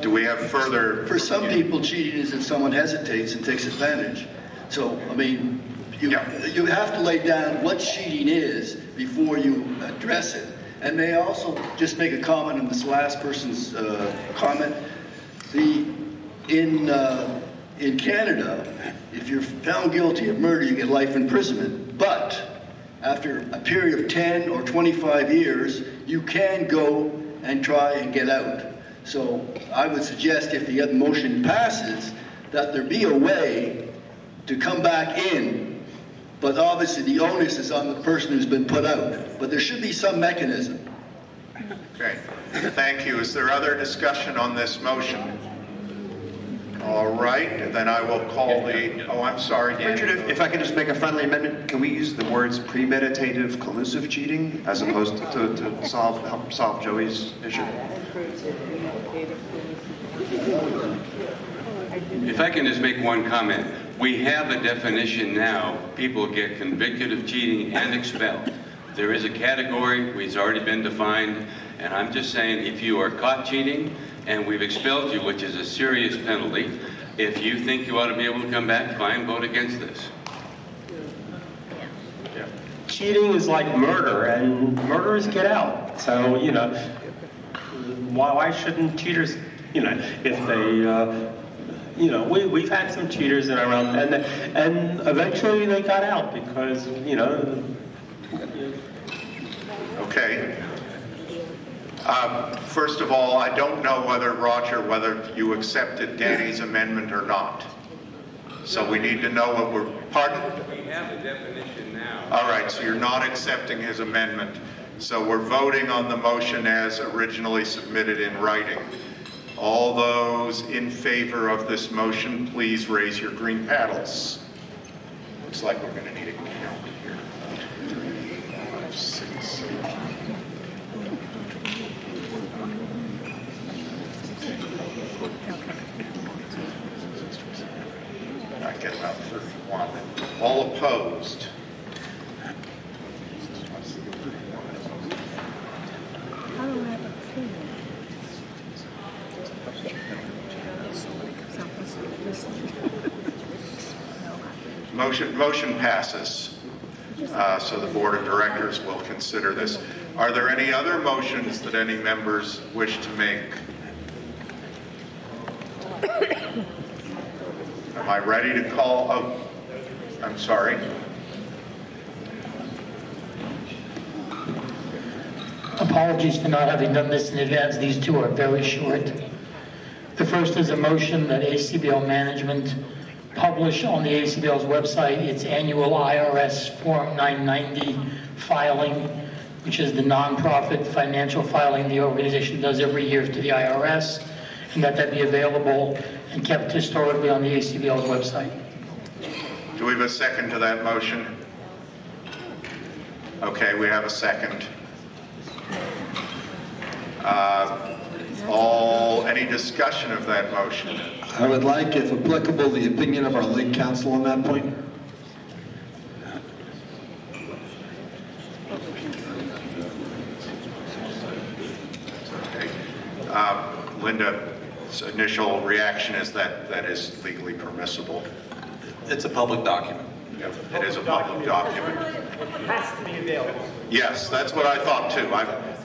Do we have further? For some people, cheating is if someone hesitates and takes advantage. So, I mean, you have to lay down what cheating is before you address it. And may I also just make a comment on this last person's comment? In Canada, if you're found guilty of murder, you get life imprisonment. But after a period of 10 or 25 years, you can go and try and get out. So I would suggest, if the motion passes, that there be a way to come back in. But obviously the onus is on the person who's been put out. But there should be some mechanism. Okay, thank you. Is there other discussion on this motion? All right, then I will call the, oh, I'm sorry, Dan. Richard, if I could just make a friendly amendment, can we use the words premeditative collusive cheating as opposed to help solve Joey's issue? If I can just make one comment. We have a definition now. People get convicted of cheating and expelled. There is a category, it's already been defined, and I'm just saying if you are caught cheating and we've expelled you, which is a serious penalty, if you think you ought to be able to come back, fine, vote against this. Cheating is like murder, and murderers get out. So, you know, why shouldn't cheaters, you know, if they, you know, we've had some cheaters in our realm, and eventually they got out because, you know. Okay. First of all, I don't know whether, Roger, whether you accepted Danny's amendment or not. So we need to know what we're, pardon? We have a definition now. All right, so you're not accepting his amendment. So we're voting on the motion as originally submitted in writing. All those in favor of this motion, please raise your green paddles. Looks like we're going to need a count here. 3, 5, 6. I get about 31. All opposed? Motion passes. So the Board of Directors will consider this. Are there any other motions that any members wish to make? Am I ready to call? Oh, I'm sorry. Apologies for not having done this in advance. These two are very short. The first is a motion that ACBL management publish on the ACBL's website its annual IRS Form 990 filing, which is the nonprofit financial filing the organization does every year to the IRS, and that be available and kept historically on the ACBL's website. Do we have a second to that motion? Okay, we have a second. Any discussion of that motion? I would like, if applicable, the opinion of our Lake Council on that point. Okay. Linda's initial reaction is that is legally permissible. It's a public document. Yep, it is a public document. It has to be available. Yes, that's what I thought too.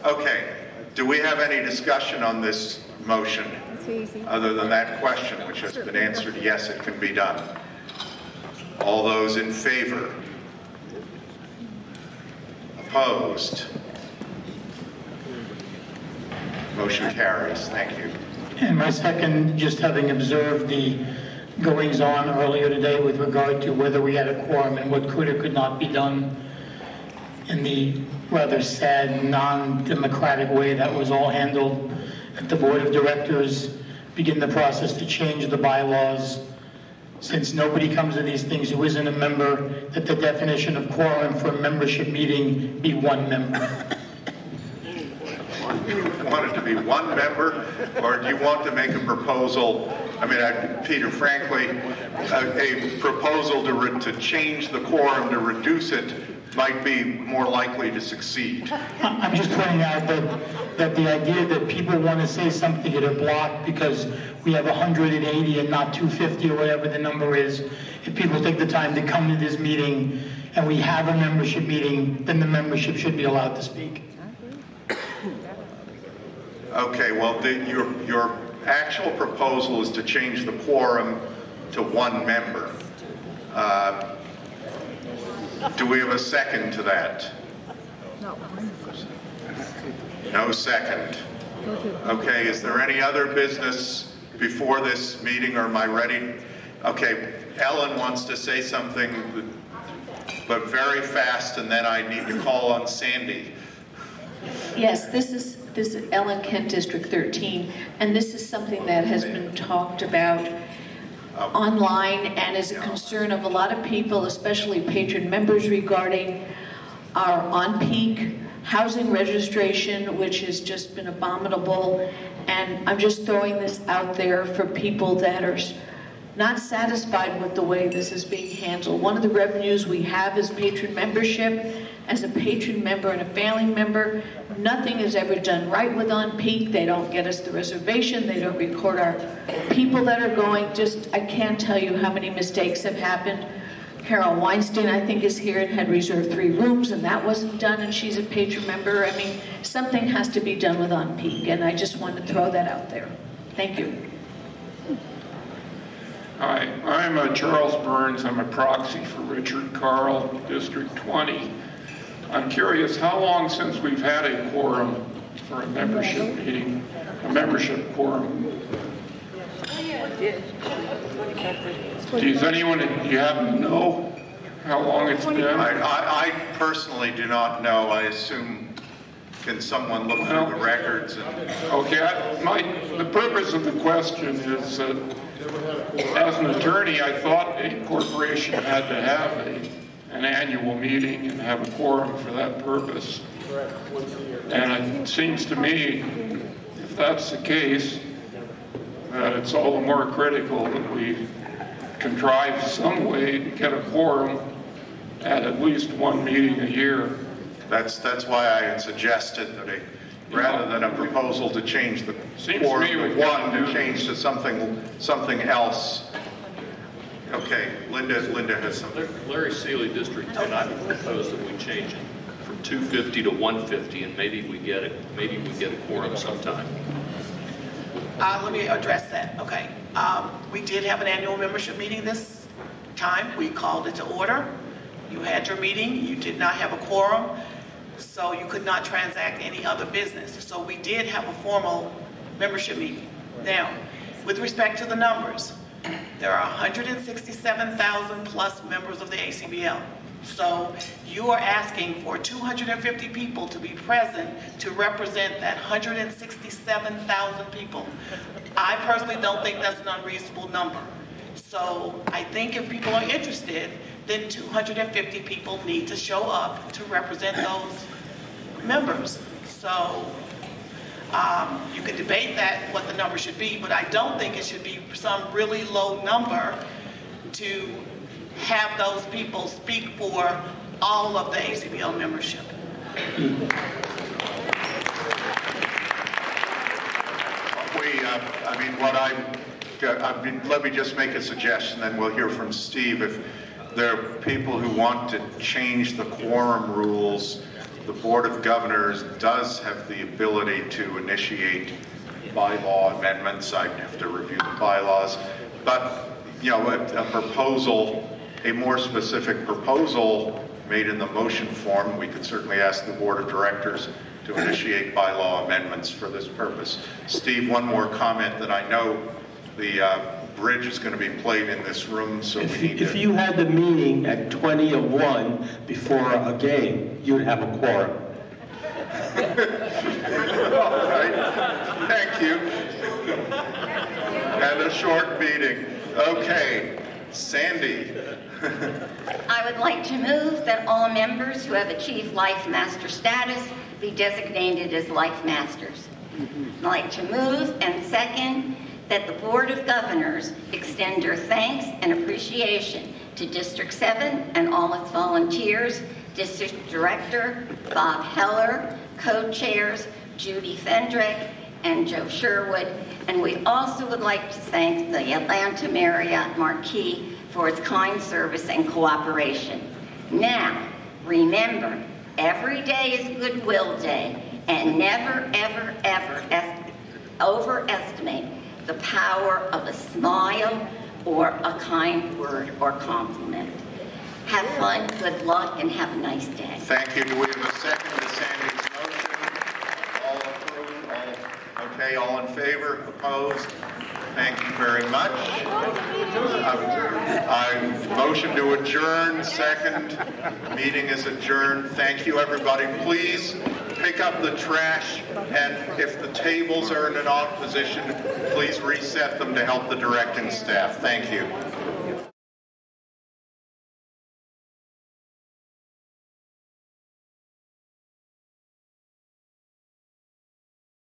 Okay. Do we have any discussion on this motion other than that question, which has been answered? Yes, it can be done. All those in favor? Opposed? Motion carries. Thank you. And my second, just having observed the goings-on earlier today with regard to whether we had a quorum and what could or could not be done in the rather sad, non-democratic way that was all handled, that the Board of Directors begin the process to change the bylaws. Since nobody comes to these things who isn't a member, that the definition of quorum for a membership meeting be one member. You want it to be one member, or do you want to make a proposal? I mean, Peter, frankly, a proposal to change the quorum, to reduce it, might be more likely to succeed. I'm just pointing out that the idea that people want to say something that are blocked because we have 180 and not 250 or whatever the number is, if people take the time to come to this meeting and we have a membership meeting, then the membership should be allowed to speak. Okay, well, your actual proposal is to change the quorum to one member. Do we have a second to that? No second. Okay, is there any other business before this meeting, or am I ready? Okay, Ellen wants to say something, but very fast, and then I need to call on Sandy. Yes, this is Ellen Kent, District 13, and this is something that has been talked about online and is a concern of a lot of people, especially patron members, regarding our on-peak housing registration, which has just been abominable. And I'm just throwing this out there for people that are not satisfied with the way this is being handled. One of the revenues we have is patron membership. As a patron member and a family member, nothing is ever done right with on-peak. They don't get us the reservation. They don't record our people that are going. Just, I can't tell you how many mistakes have happened. Carol Weinstein, I think, is here and had reserved 3 rooms, and that wasn't done, and she's a patron member. I mean, something has to be done with on-peak, and I just want to throw that out there. Thank you. Hi, I'm Charles Burns. I'm a proxy for Richard Carl, District 20. I'm curious, how long since we've had a quorum for a membership meeting, a membership quorum? Does anyone, do you happen to know how long it's been? I personally do not know. I assume, can someone look through the records? Okay, the purpose of the question is that as an attorney, I thought a corporation had to have an annual meeting and have a quorum for that purpose. And it seems to me, if that's the case, that it's all the more critical that we contrive some way to get a quorum at least one meeting a year. That's why I had suggested that rather than a proposal to change the quorum of one, to change to something else. Okay, Linda has something. Larry Seeley, District 10, I would propose that we change it from 250 to 150, and maybe we get a quorum sometime. Let me address that. Okay. We did have an annual membership meeting this time. We called it to order. You had your meeting. You did not have a quorum, so you could not transact any other business. So we did have a formal membership meeting. Now, with respect to the numbers, there are 167,000 plus members of the ACBL. So you are asking for 250 people to be present to represent that 167,000 people. I personally don't think that's an unreasonable number. So I think if people are interested, then 250 people need to show up to represent those members. So you can debate that, what the number should be, but I don't think it should be some really low number to have those people speak for all of the ACBL membership. Let me just make a suggestion, then we'll hear from Steve. If there are people who want to change the quorum rules, the Board of Governors does have the ability to initiate bylaw amendments. I'd have to review the bylaws. But, you know, a proposal, a more specific proposal made in the motion form, we could certainly ask the Board of Directors to initiate bylaw amendments for this purpose. Steve, one more comment that I know the bridge is going to be played in this room, so if you had the meeting at 20 of 1 before a game, you'd have a quorum. All right. Thank you. And a short meeting. Okay, Sandy. I would like to move that all members who have achieved Life Master status be designated as Life Masters. I'd like to move and second that the Board of Governors extend their thanks and appreciation to District 7 and all its volunteers, District Director Bob Heller, co-chairs Judy Fendrick and Joe Sherwood, and we also would like to thank the Atlanta Marriott Marquis for its kind service and cooperation. Now, remember, every day is Goodwill Day, and never, ever, ever overestimate the power of a smile or a kind word or compliment. Have fun, good luck, and have a nice day. Thank you. Do we have a second to Sandy's motion? All approved? Okay, all in favor? Opposed? Thank you very much. I motion to adjourn. Second. Meeting is adjourned. Thank you, everybody. Please pick up the trash, and if the tables are in an odd position, please reset them to help the directing staff. Thank you.